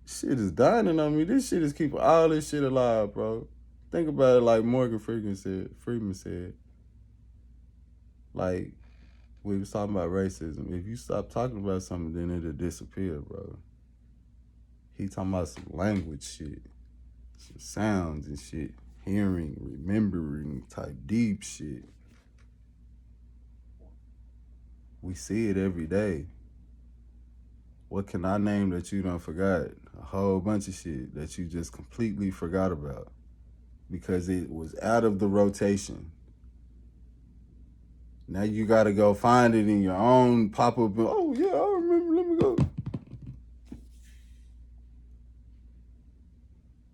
Shit is dying on me. This shit is keeping all this shit alive, bro. Think about it like Morgan Freeman said. Like, we was talking about racism. If you stop talking about something, then it'll disappear, bro. He talking about some language shit, some sounds and shit. hearing, remembering type deep shit. We see it every day. What can I name that you done forgot? A whole bunch of shit that you just completely forgot about because it was out of the rotation. Now you gotta go find it in your own pop-up. Oh yeah, I remember, let me go.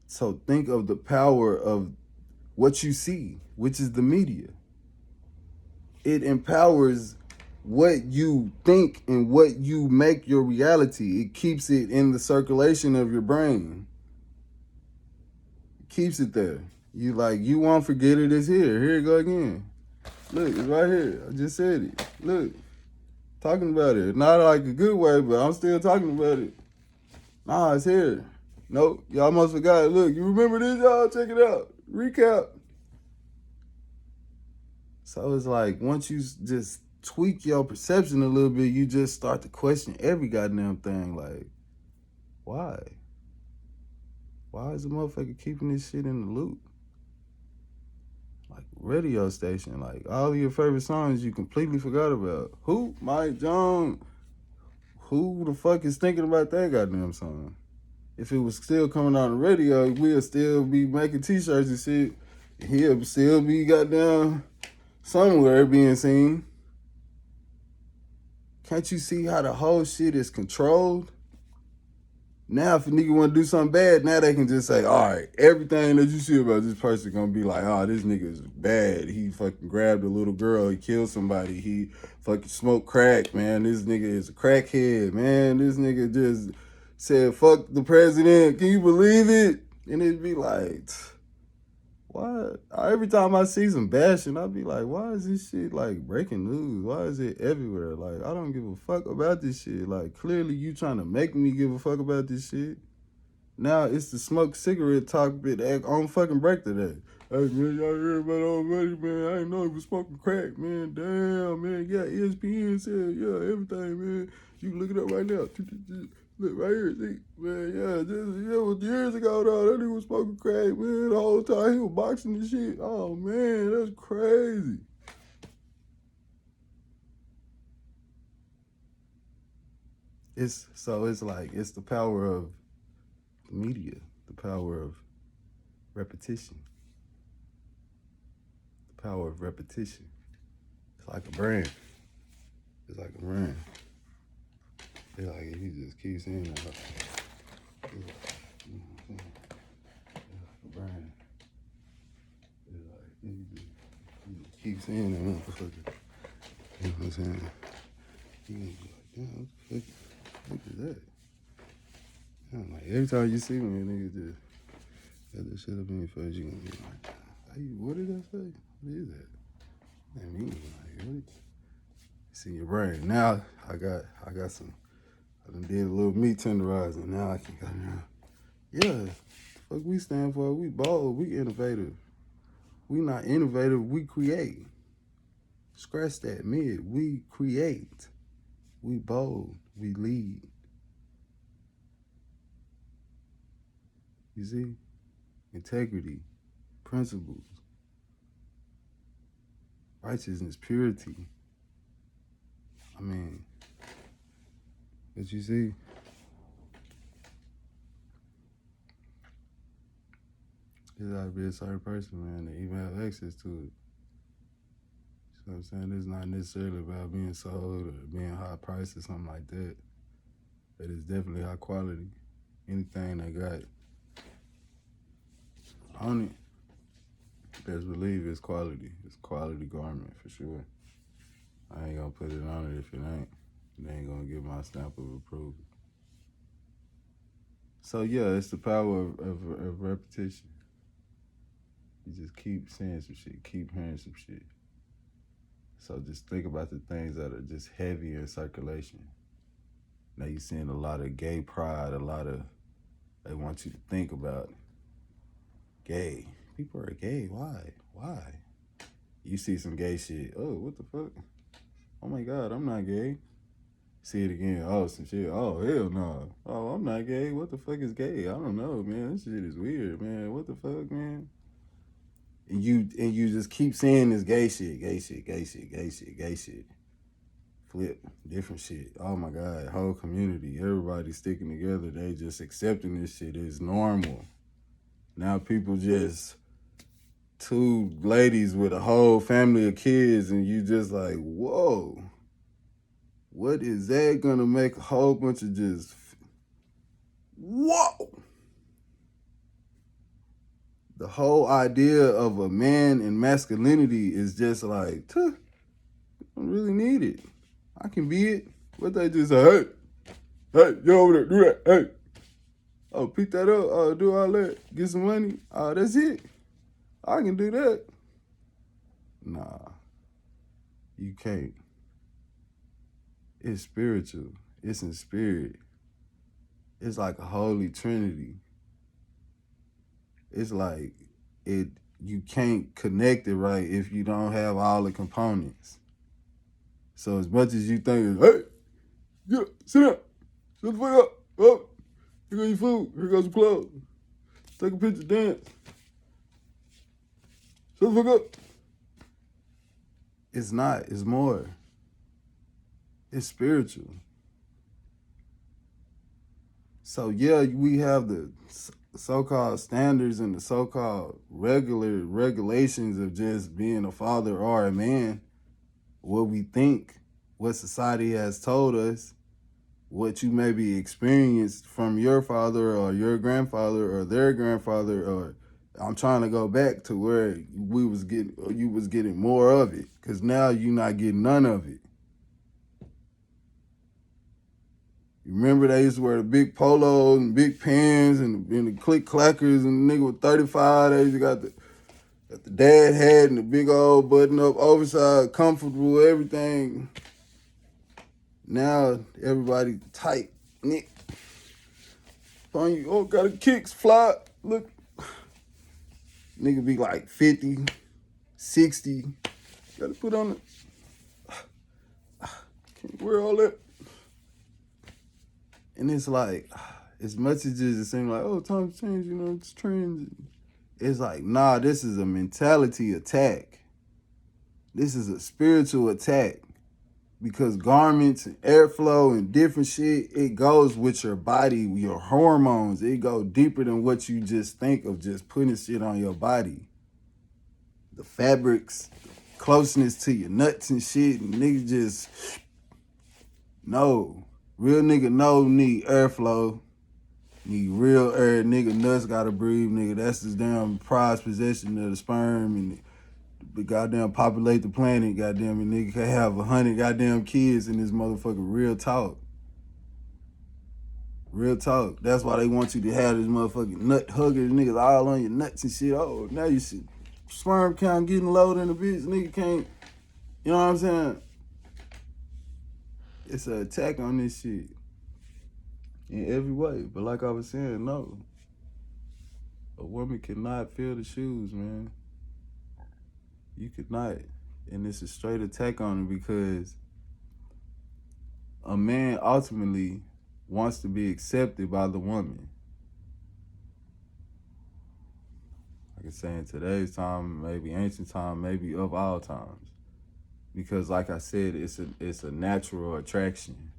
So think of the power of what you see, which is the media. It empowers what you think and what you make your reality. It keeps it in the circulation of your brain. It keeps it there. You won't forget it. It's here. Here it go again. Look, it's right here. I just said it. Look, talking about it. Not like a good way, but I'm still talking about it. Nah, it's here. Nope, y'all must forgot. Look, you remember this, y'all? Check it out. Recap. So it's like once you just tweak your perception a little bit, you just start to question every goddamn thing. Like, why? Why is the motherfucker keeping this shit in the loop? Like radio station, like all of your favorite songs you completely forgot about. Who? Mike Jones. Who the fuck is thinking about that goddamn song? If it was still coming on the radio, we'll still be making t-shirts and shit. He'll still be goddamn somewhere being seen. Can't you see how the whole shit is controlled? Now, if a nigga want to do something bad, now they can just say, all right, everything that you see about this person gonna be like, oh, this nigga is bad. He fucking grabbed a little girl. He killed somebody. He fucking smoked crack, man. This nigga is a crackhead, man. This nigga just said, fuck the president. Can you believe it? And it'd be like, why? Every time I see some bashing, I'd be like, why is this shit like breaking news? Why is it everywhere? Like, I don't give a fuck about this shit. Like, clearly you trying to make me give a fuck about this shit. Now it's the smoke cigarette talk bit on fucking break today. Hey man, y'all hear about old buddy, man? I didn't know he was smoking crack, man. Damn, man. Yeah, ESPN said, yeah, everything, man. You can look it up right now. Look right here, see, man. Yeah, it was years ago though. That nigga was smoking crack, man. The whole time he was boxing and shit. Oh man, that's crazy. It's like it's the power of media, the power of repetition. The power of repetition. It's like a brand. It's like a brand. It's like if you just keep saying that. It's like a brand. It's like you just keep saying that motherfucker. You know what I'm saying? You gonna be like, damn, what the fuck is that? I'm like, every time you see me, nigga just got this shit up in your face, you gonna be like, hey, what did I say? What is that? And me, like, what? It's in your brain. Now I got some. I done did a little meat tenderizing. Now I can go now. Yeah, fuck we stand for. We bold. We innovative. We not innovative. We create. Scratch that mid. We create. We bold. We lead. You see? Integrity. Principles. Righteousness. Purity. I mean, but you see, you gotta be a certain person, man, to even have access to it. You know what I'm saying? It's not necessarily about being sold or being high price or something like that. But it's definitely high quality. Anything they got on it, best believe it's quality. It's quality garment for sure. I ain't gonna put it on it if it ain't. They ain't gonna get my stamp of approval. So yeah, it's the power of repetition. You just keep saying some shit, keep hearing some shit. So just think about the things that are just heavy in circulation. Now you're seeing a lot of gay pride, they want you to think about gay. People are gay, why? Why? You see some gay shit, oh, what the fuck? Oh my God, I'm not gay. See it again, oh, some shit, oh, hell no. Oh, I'm not gay, what the fuck is gay? I don't know, man, this shit is weird, man, what the fuck, man? And you just keep saying this gay shit, gay shit, gay shit, gay shit, gay shit. Flip, different shit. Oh my God, whole community, everybody sticking together. They just accepting this shit as normal. Now people just two ladies with a whole family of kids, and you just like, whoa, what is that gonna make a whole bunch of just, whoa. The whole idea of a man and masculinity is just like, I don't really need it. I can be it. What they just say, hey, you over there, do that, hey. Oh, pick that up, do all that, get some money. That's it. I can do that. Nah, you can't. It's spiritual. It's in spirit. It's like a holy trinity. It's like you can't connect it right if you don't have all the components. So as much as you think, hey, yeah, sit down, shut the fuck up, oh, here goes your food, here goes your clothes, take a picture, dance, shut the fuck up. It's not, it's more. It's spiritual. So yeah, we have the so-called standards and the so-called regulations of just being a father or a man, what we think, what society has told us, what you maybe experienced from your father or your grandfather or their grandfather, or I'm trying to go back to where you was getting more of it, because now you're not getting none of it. You remember they used to wear the big polos and big pants and the click clackers, and the nigga with 35, they used to got the dad hat and the big old button up, oversized, comfortable, everything. Now everybody tight, knit. On you, oh, got a kicks, fly, look. Nigga be like 50, 60. Gotta put on it. Can't wear all that. And it's like, as much as it seems like, oh, times change, it's trends. It's like, nah, this is a mentality attack. This is a spiritual attack. Because garments and airflow and different shit, it goes with your body, your hormones. It go deeper than what you just think of just putting shit on your body. The fabrics, closeness to your nuts and shit, and niggas just, no. Real nigga need airflow. Need real air. Nigga nuts gotta breathe, nigga. That's his damn prized possession of the sperm, and the goddamn populate the planet, goddamn, and nigga can have 100 goddamn kids in this motherfucker. Real talk. Real talk. That's why they want you to have this motherfucking nut hugger, niggas all on your nuts and shit. Oh, now you see sperm count getting low than the bitch. Nigga can't, you know what I'm saying? It's an attack on this shit in every way. But like I was saying, no. A woman cannot fill the shoes, man. You could not. And it's a straight attack on it, because a man ultimately wants to be accepted by the woman. Like I say, in today's time, maybe ancient time, maybe of all times. Because like I said, it's a natural attraction.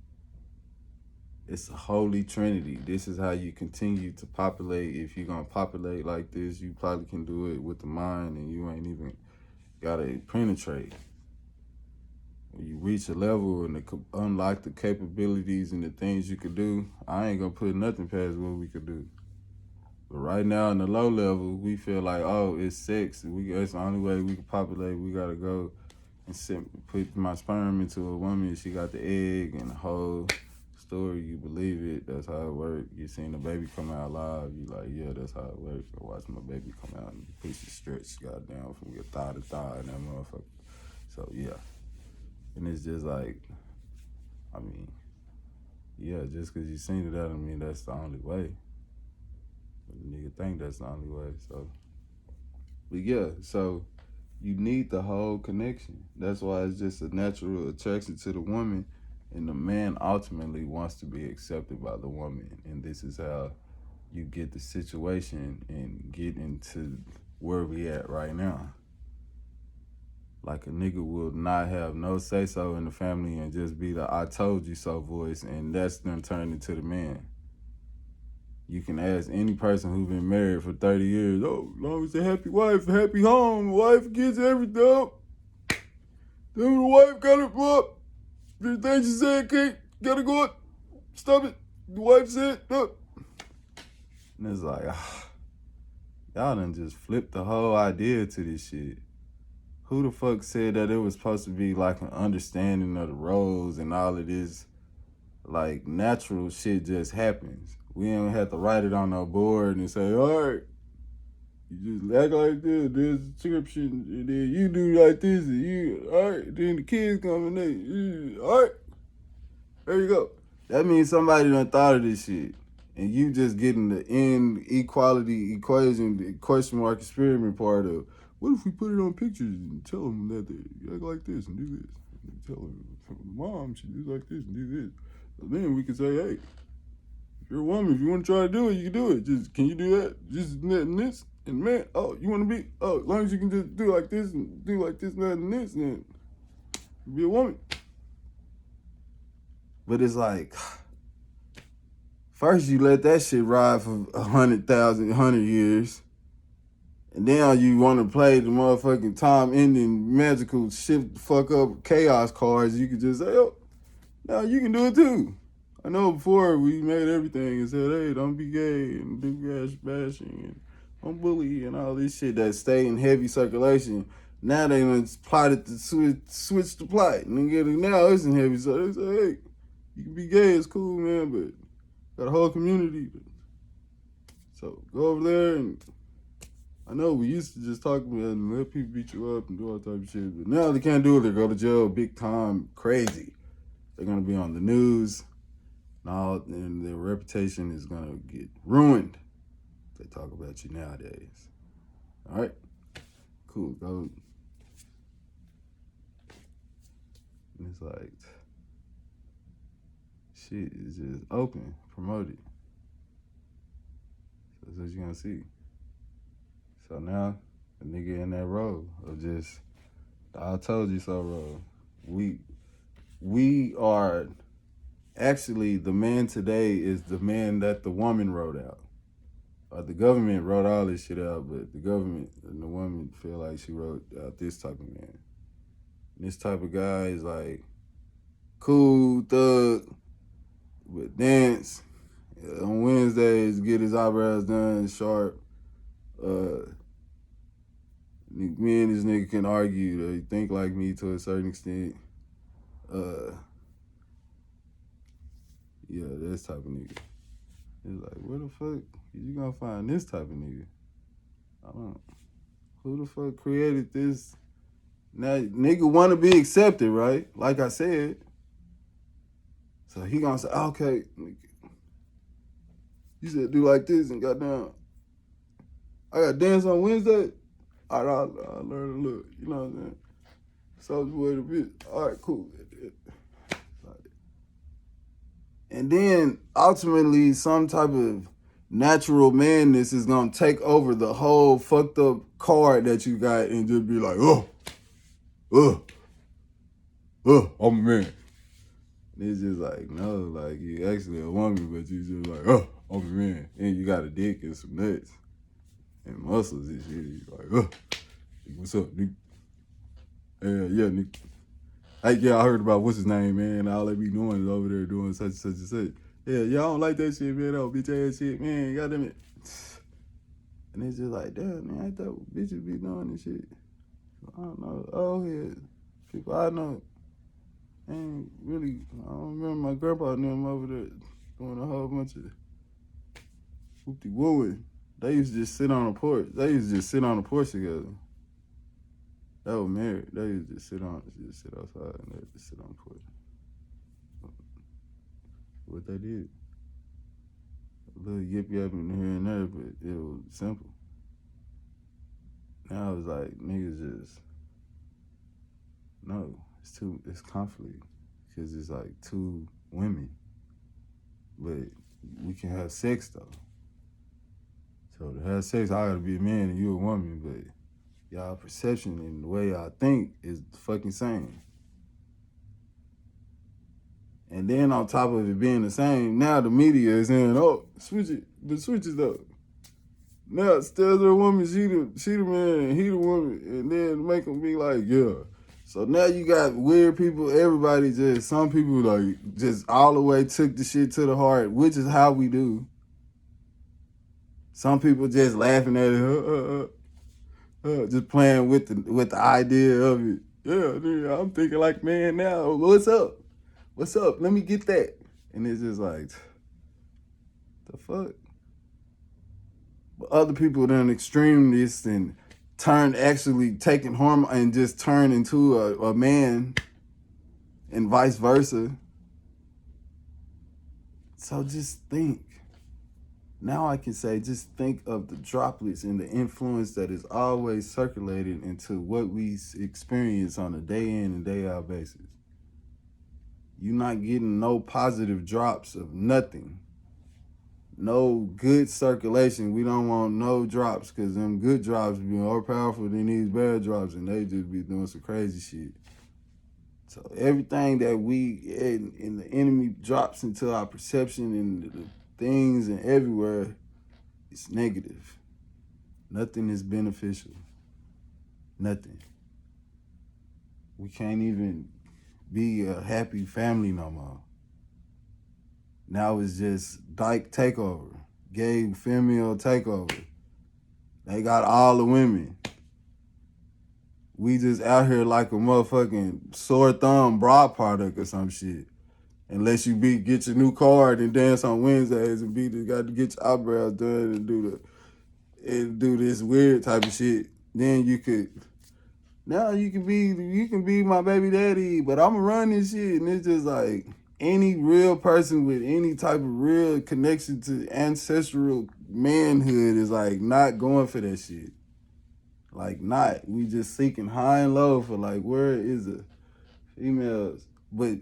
It's a holy trinity. This is how you continue to populate. If you're going to populate like this, you probably can do it with the mind, and you ain't even got to penetrate. When you reach a level and unlock the capabilities and the things you could do, I ain't going to put nothing past what we could do. But right now in the low level, we feel like, oh, it's sex. It's the only way we can populate. We got to go and put my sperm into a woman. She got the egg and the whole story. You believe it. That's how it works. You seen the baby come out alive. You like, yeah, that's how it works. I watch my baby come out and the pussy stretch, goddamn, from your thigh to thigh and that motherfucker. So, yeah. And it's just like, I mean, yeah, just because you seen it, that don't mean that's the only way. But the nigga think that's the only way, so. But yeah, so you need the whole connection. That's why it's just a natural attraction to the woman, and the man ultimately wants to be accepted by the woman. And this is how you get the situation and get into where we at right now. Like a nigga will not have no say-so in the family and just be the I told you so voice, and that's them turned into the man. You can ask any person who's been married for 30 years, oh, as long as a happy wife, a happy home, the wife gets everything. Then the wife got it up. Everything she said, Kate, gotta go up. Stop it. The wife said, no. And it's like, y'all done just flipped the whole idea to this shit. Who the fuck said that it was supposed to be like an understanding of the roles and all of this? Like, natural shit just happens. We don't have to write it on no board and say, all right, you just act like this, there's a description, and then you do like this, and you, all right, then the kids come and they, all right, there you go. That means somebody done thought of this shit. And you just getting the inequality equation, the question mark experiment part of, what if we put it on pictures and tell them that they act like this and do this? And tell them, mom, she do like this and do this. So then we can say, hey, if you're a woman, if you want to try to do it, you can do it. Just, can you do that? Just that and this. And man, oh, you want to be, oh, as long as you can just do like this and do like this and that and this, then be a woman. But it's like, first you let that shit ride for 100,000, 100 years. And then you want to play the motherfucking time-ending magical shit, fuck up chaos cards. You can just say, oh, now you can do it too. I know before we made everything and said, hey, don't be gay and do gas bashing and don't bully and all this shit that stay in heavy circulation. Now they done plotted to switch the plot. And now it's in heavy circulation. They say, hey, you can be gay, it's cool, man, but got a whole community. So go over there and I know we used to just talk about it and let people beat you up and do all type of shit, but now they can't do it. They go to jail big time, crazy. They're gonna be on the news and all, and their reputation is gonna get ruined if they talk about you nowadays. All right, cool. Go. And it's like shit is just open, promoted. So that's what you're gonna see. So now, the nigga in that role of just, I told you so role. We are, actually, the man today is the man that the woman wrote out. The government wrote all this shit out, but the government and the woman feel like she wrote out this type of man. And this type of guy is like, cool, thug, but dance. On Wednesdays, get his eyebrows done, sharp. Me and this nigga can argue. They think like me to a certain extent. Yeah, this type of nigga. It's like, where the fuck you gonna find this type of nigga? I don't. Who the fuck created this? Now, nigga want to be accepted, right? Like I said. So he gonna say, okay, you said do like this and goddamn, I got dance on Wednesday. All right, I'll learn to look. You know what I'm saying? Soldier Boy the bitch. All right, cool. And then ultimately, some type of natural madness is gonna take over the whole fucked up card that you got and just be like, I'm a man. And it's just like, no, like you actually a woman, but you just like, I'm a man. And you got a dick and some nuts and muscles and shit. You like, what's up, nigga? Yeah, nigga. Hey, yeah, I heard about what's his name, man. All they be doing is over there doing such and such and such. Yeah, y'all don't like that shit, man. That bitch ass shit, man. Goddamn it. And it's just like, damn, man, I thought bitches be doing this shit. I don't know. Oh, yeah. People I know ain't really, I don't remember my grandpa and them over there doing a whole bunch of whoopty-wooing. They used to just sit on the porch. Together. They were married. They used to just sit outside and they just sit on the porch. What they did. A little yip-yap in here and there, but it was simple. Now it's like, niggas just, no, it's conflict. Because it's like two women. But we can have sex though. So to have sex, I gotta be a man and you a woman, but y'all perception and the way y'all think is the fucking same. And then on top of it being the same, now the media is saying, oh, switch it up. Now still the woman, she the man, and he the woman, and then make them be like, yeah. So now you got weird people, everybody just, some people like just all the way took the shit to the heart, which is how we do. Some people just laughing at it, just playing with the idea of it. Yeah, I'm thinking like, man, now, what's up? What's up? Let me get that. And it's just like, the fuck? But other people done extremists and actually taking hormone and just turn into a man and vice versa. So just think. Now I can say, just think of the droplets and the influence that is always circulated into what we experience on a day in and day out basis. You're not getting no positive drops of nothing. No good circulation. We don't want no drops because them good drops be more powerful than these bad drops and they just be doing some crazy shit. So everything that we in the enemy drops into our perception and the things and everywhere, it's negative. Nothing is beneficial. Nothing. We can't even be a happy family no more. Now it's just dyke takeover, gay female takeover. They got all the women. We just out here like a motherfucking sore thumb bra product or some shit. Unless you get your new card and dance on Wednesdays and got to get your eyebrows done and do this weird type of shit, then you can be my baby daddy, but I'ma run this shit. And it's just like any real person with any type of real connection to ancestral manhood is like not going for that shit. Like not. We just seeking high and low for like, where is the females? But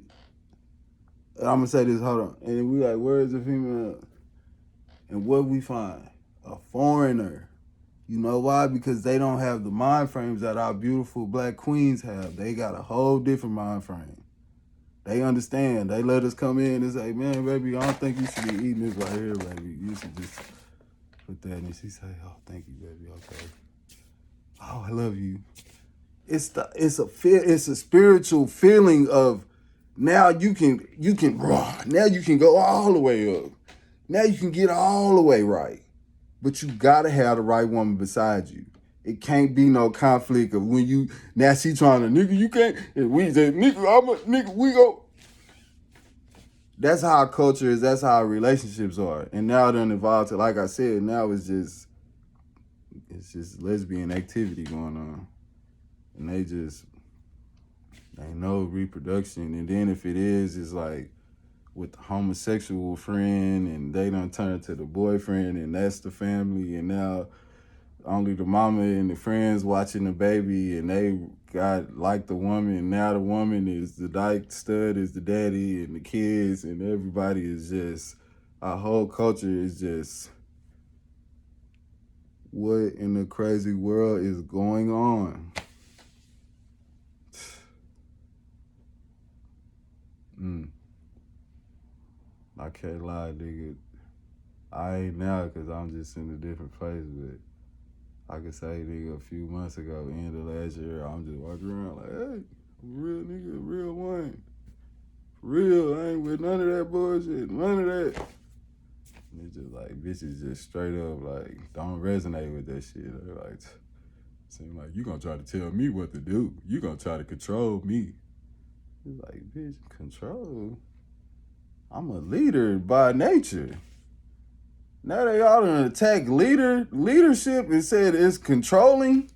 I'm gonna say this, hold on. And we like, where is the female? And what we find? A foreigner. You know why? Because they don't have the mind frames that our beautiful black queens have. They got a whole different mind frame. They understand. They let us come in and say, man, baby, I don't think you should be eating this right here, baby. You should just put that in. And she say, oh, thank you, baby. Okay. Oh, I love you. It's a spiritual feeling of now you can now you can go all the way up. Now you can get all the way right. But you gotta have the right woman beside you. It can't be no conflict of when you, now she trying to, nigga, you can't, and we say, nigga, we go. That's how our culture is, that's how our relationships are. And now it done evolved to, like I said, now it's just lesbian activity going on. And they know reproduction. And then if it is, it's like with the homosexual friend and they done turn to the boyfriend and that's the family. And now only the mama and the friends watching the baby and they got like the woman. And now the woman is the dyke stud, is the daddy and the kids and everybody is just, our whole culture is just, what in the crazy world is going on? I can't lie, nigga. I ain't now because I'm just in a different place, but I could say, nigga, a few months ago, end of last year, I'm just walking around like, hey, I'm a real nigga, a real one. For real, I ain't with none of that bullshit, none of that. And it's just like, bitches just straight up, like, don't resonate with that shit. They're like, seem like you gonna try to tell me what to do. You gonna try to control me. It's like, bitch, control? I'm a leader by nature. Now they all done attack leadership and said it's controlling.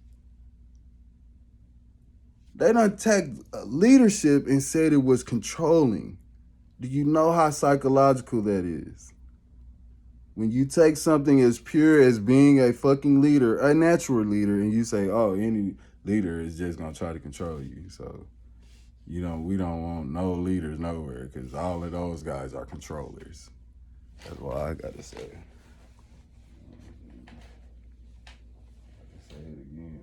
They done attacked leadership and said it was controlling. Do you know how psychological that is? When you take something as pure as being a fucking leader, a natural leader, and you say, oh, any leader is just gonna try to control you. So we don't want no leaders nowhere because all of those guys are controllers. That's what I gotta say. Say it again,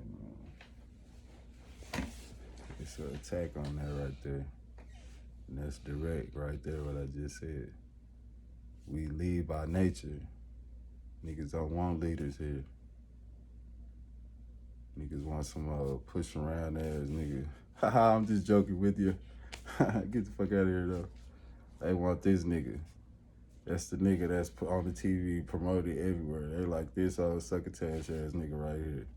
man. It's an attack on that right there. And that's direct right there, what I just said. We lead by nature. Niggas don't want leaders here. Niggas want some push around ass nigga. Haha, I'm just joking with you. Get the fuck out of here though. They want this nigga. That's the nigga that's put on the TV promoted everywhere. They like this old succotash ass nigga right here.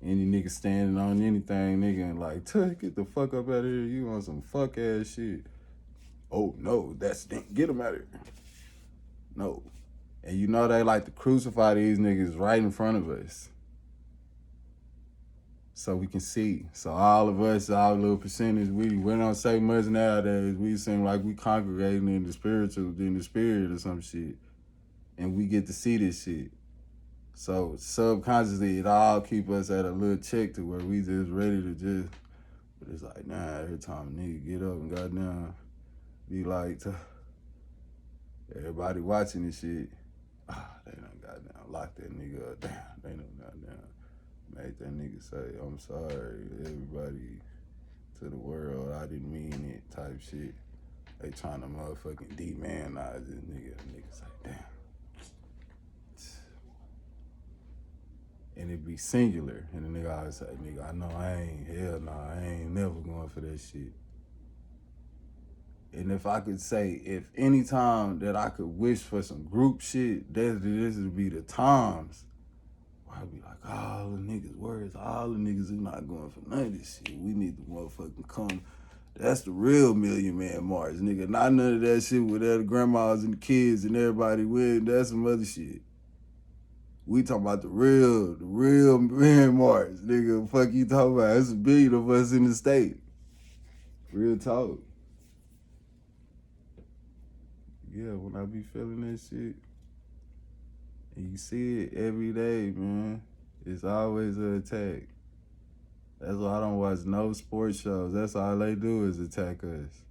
Any nigga standing on anything, nigga, and like, get the fuck up out of here. You want some fuck ass shit. Oh no, that's get him out of here. No. And you know they like to crucify these niggas right in front of us. So we can see. So all of us, our little percentage, we don't say much nowadays. We seem like we congregating in the spirit or some shit. And we get to see this shit. So subconsciously, it all keep us at a little check to where we just ready to just, but it's like, nah, every time a nigga get up and goddamn be like, everybody watching this shit, they done goddamn locked that nigga up. Damn, they done goddamn made that nigga say, I'm sorry, everybody, to the world, I didn't mean it type shit. They trying to motherfucking demonize this nigga. The nigga say, damn. And it be singular. And the nigga always say, nigga, I know I ain't never going for that shit. And if I could say, if any time that I could wish for some group shit, this would be the times where I'd be like, all the niggas, words, all the niggas is not going for none of this shit. We need to motherfucking come. That's the real Million Man March, nigga. Not none of that shit with the grandmas and the kids and everybody with. That's some other shit. We talking about the real Man March, nigga. Fuck you talking about? There's a billion of us in the state. Real talk. Yeah, when I be feeling that shit, and you see it every day, man, it's always an attack. That's why I don't watch no sports shows. That's all they do is attack us.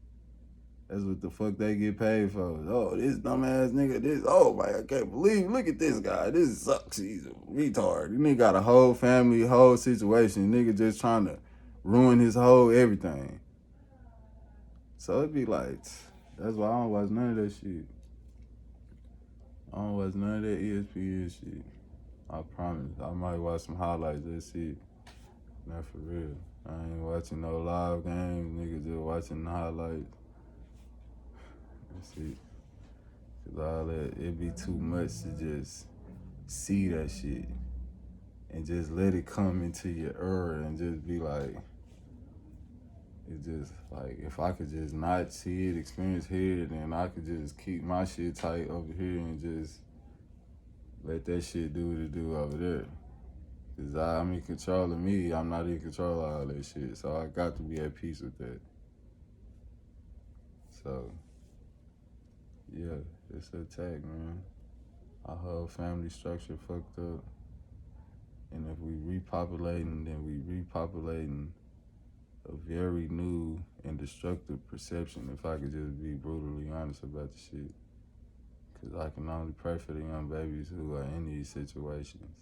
That's what the fuck they get paid for. Oh, this dumbass nigga, oh my, I can't believe, look at this guy. This sucks. He's a retard. This nigga got a whole family, whole situation. Nigga just trying to ruin his whole everything. So it be like, that's why I don't watch none of that shit. I don't watch none of that ESPN shit. I promise. I might watch some highlights, that's it. Not for real. I ain't watching no live games, nigga, just watching the highlights. That's it. Cause all that, it be too much to just see that shit and just let it come into your aura and just be like, it's just like, if I could just not see it, experience it, then I could just keep my shit tight over here and just let that shit do what it do over there. Cause I'm in control of me, I'm not in control of all that shit. So I got to be at peace with that. So, yeah, it's an attack, man. Our whole family structure fucked up. And if we repopulating, then we repopulating a very new and destructive perception, if I could just be brutally honest about the shit. Cause I can only pray for the young babies who are in these situations.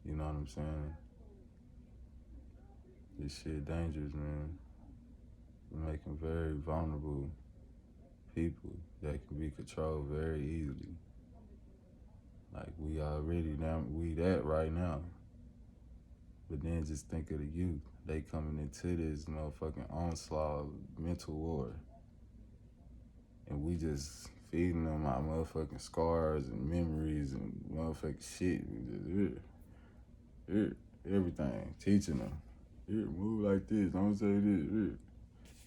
You know what I'm saying? This shit dangerous, man. We're making very vulnerable people that can be controlled very easily. Like we already we that right now. But then just think of the youth. They coming into this motherfucking onslaught of mental war. And we just feeding them our motherfucking scars and memories and motherfucking shit. We just, everything. Teaching them. Here, move like this. Don't say this. Here.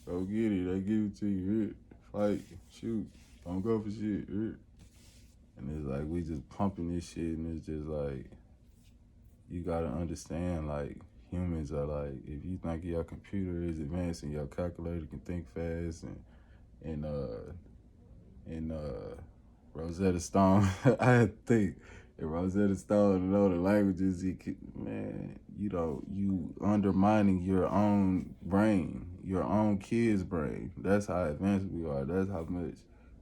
Go get it. They give it to you. Here. Fight. Shoot. Don't go for shit. Here. And it's like we just pumping this shit and it's just like, you gotta understand, like, humans are like, if you think your computer is advanced and your calculator can think fast and Rosetta Stone, I had to think, if Rosetta Stone know the languages, you undermining your own brain, your own kid's brain. That's how advanced we are. That's how much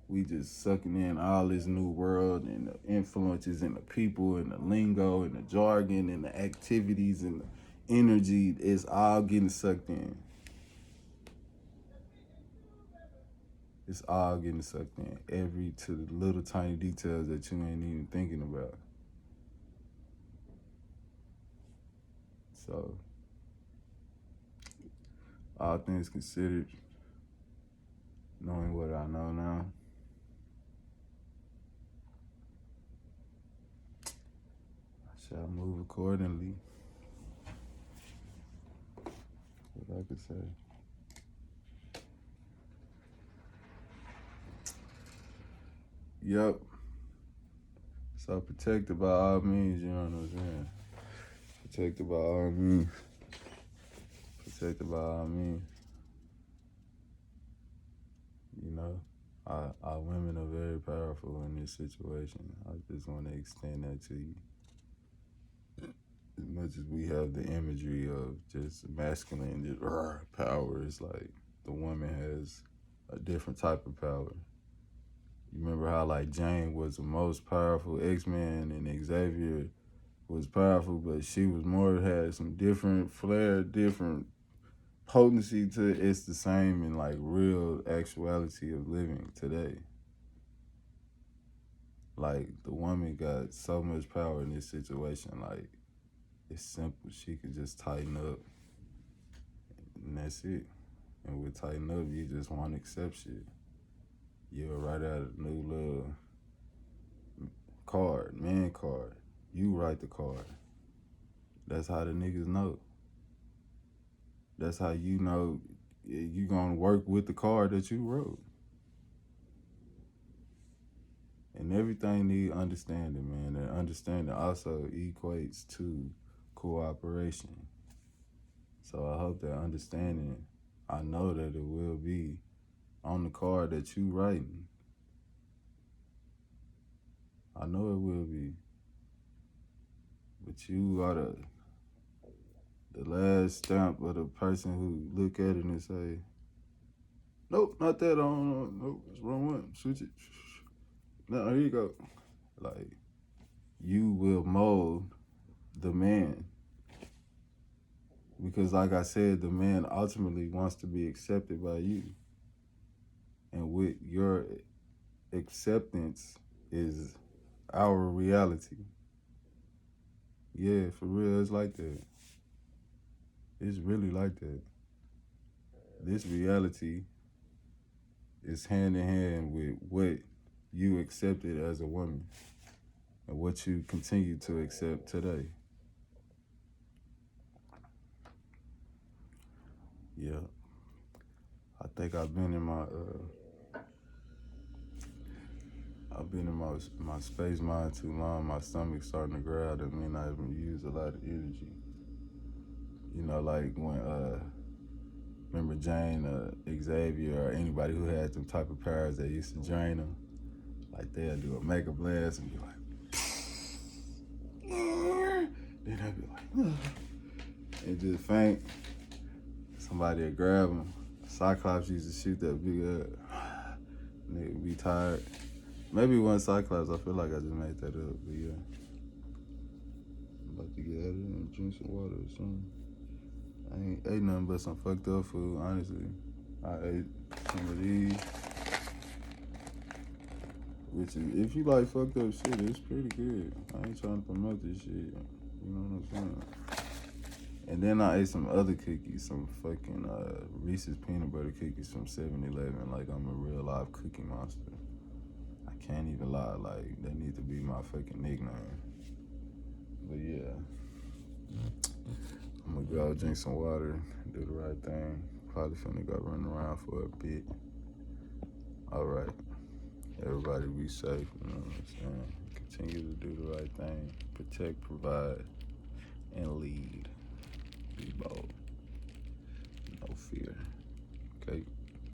we just sucking in all this new world and the influences and the people and the lingo and the jargon and the activities and the energy. It's all getting sucked in. It's all getting sucked in. Every to the little tiny details that you ain't even thinking about. So, all things considered, knowing what I know now, I shall move accordingly. What I could say. Yep. So protected by all means, you know what I'm saying? Protected by all means. Protected by all means. You know, our women are very powerful in this situation. I just want to extend that to you. As much as we have the imagery of just masculine, just power, it's like the woman has a different type of power. You remember how like Jane was the most powerful X-Men and Xavier was powerful, but she was more, had some different flair, different potency to it. It's the same in like real actuality of living today. Like the woman got so much power in this situation. Like it's simple. She could just tighten up and that's it. And with tighten up, you just want to accept shit. You'll write out a new little card, man card. You write the card. That's how the niggas know. That's how you know you gonna work with the card that you wrote. And everything need understanding, man. And understanding also equates to cooperation. So I hope that understanding, I know that it will be on the card that you writing. I know it will be. But you are the last stamp of the person who look at it and say, nope, not that, I don't know, nope, it's wrong one, switch it. No, here you go. Like, you will mold the man. Because like I said, the man ultimately wants to be accepted by you. And with your acceptance is our reality. Yeah, for real, it's like that. It's really like that. This reality is hand in hand with what you accepted as a woman and what you continue to accept today. Yeah. I think I've been in my space mind too long. My stomach's starting to growl. That means I haven't used a lot of energy. You know, like when remember Jane, Xavier, or anybody who had them type of powers that used to drain them. Like they'll do a mega blast and be like, then I'd be like, and just faint. Somebody would grab them. Cyclops used to shoot that big nigga would be tired. Maybe it wasn't Cyclops. I feel like I just made that up, but yeah. I'm about to get out of here and drink some water or something. I ain't ate nothing but some fucked up food, honestly. I ate some of these. Which is, if you like fucked up shit, it's pretty good. I ain't trying to promote this shit. You know what I'm saying? And then I ate some other cookies, some fucking Reese's peanut butter cookies from 7-Eleven, like I'm a real live cookie monster. I can't even lie, like that needs to be my fucking nickname. But yeah, I'm gonna go drink some water, do the right thing. Probably finna go run around for a bit. All right, everybody be safe, you know what I'm saying? Continue to do the right thing, protect, provide, and lead. Be bold, no fear, okay?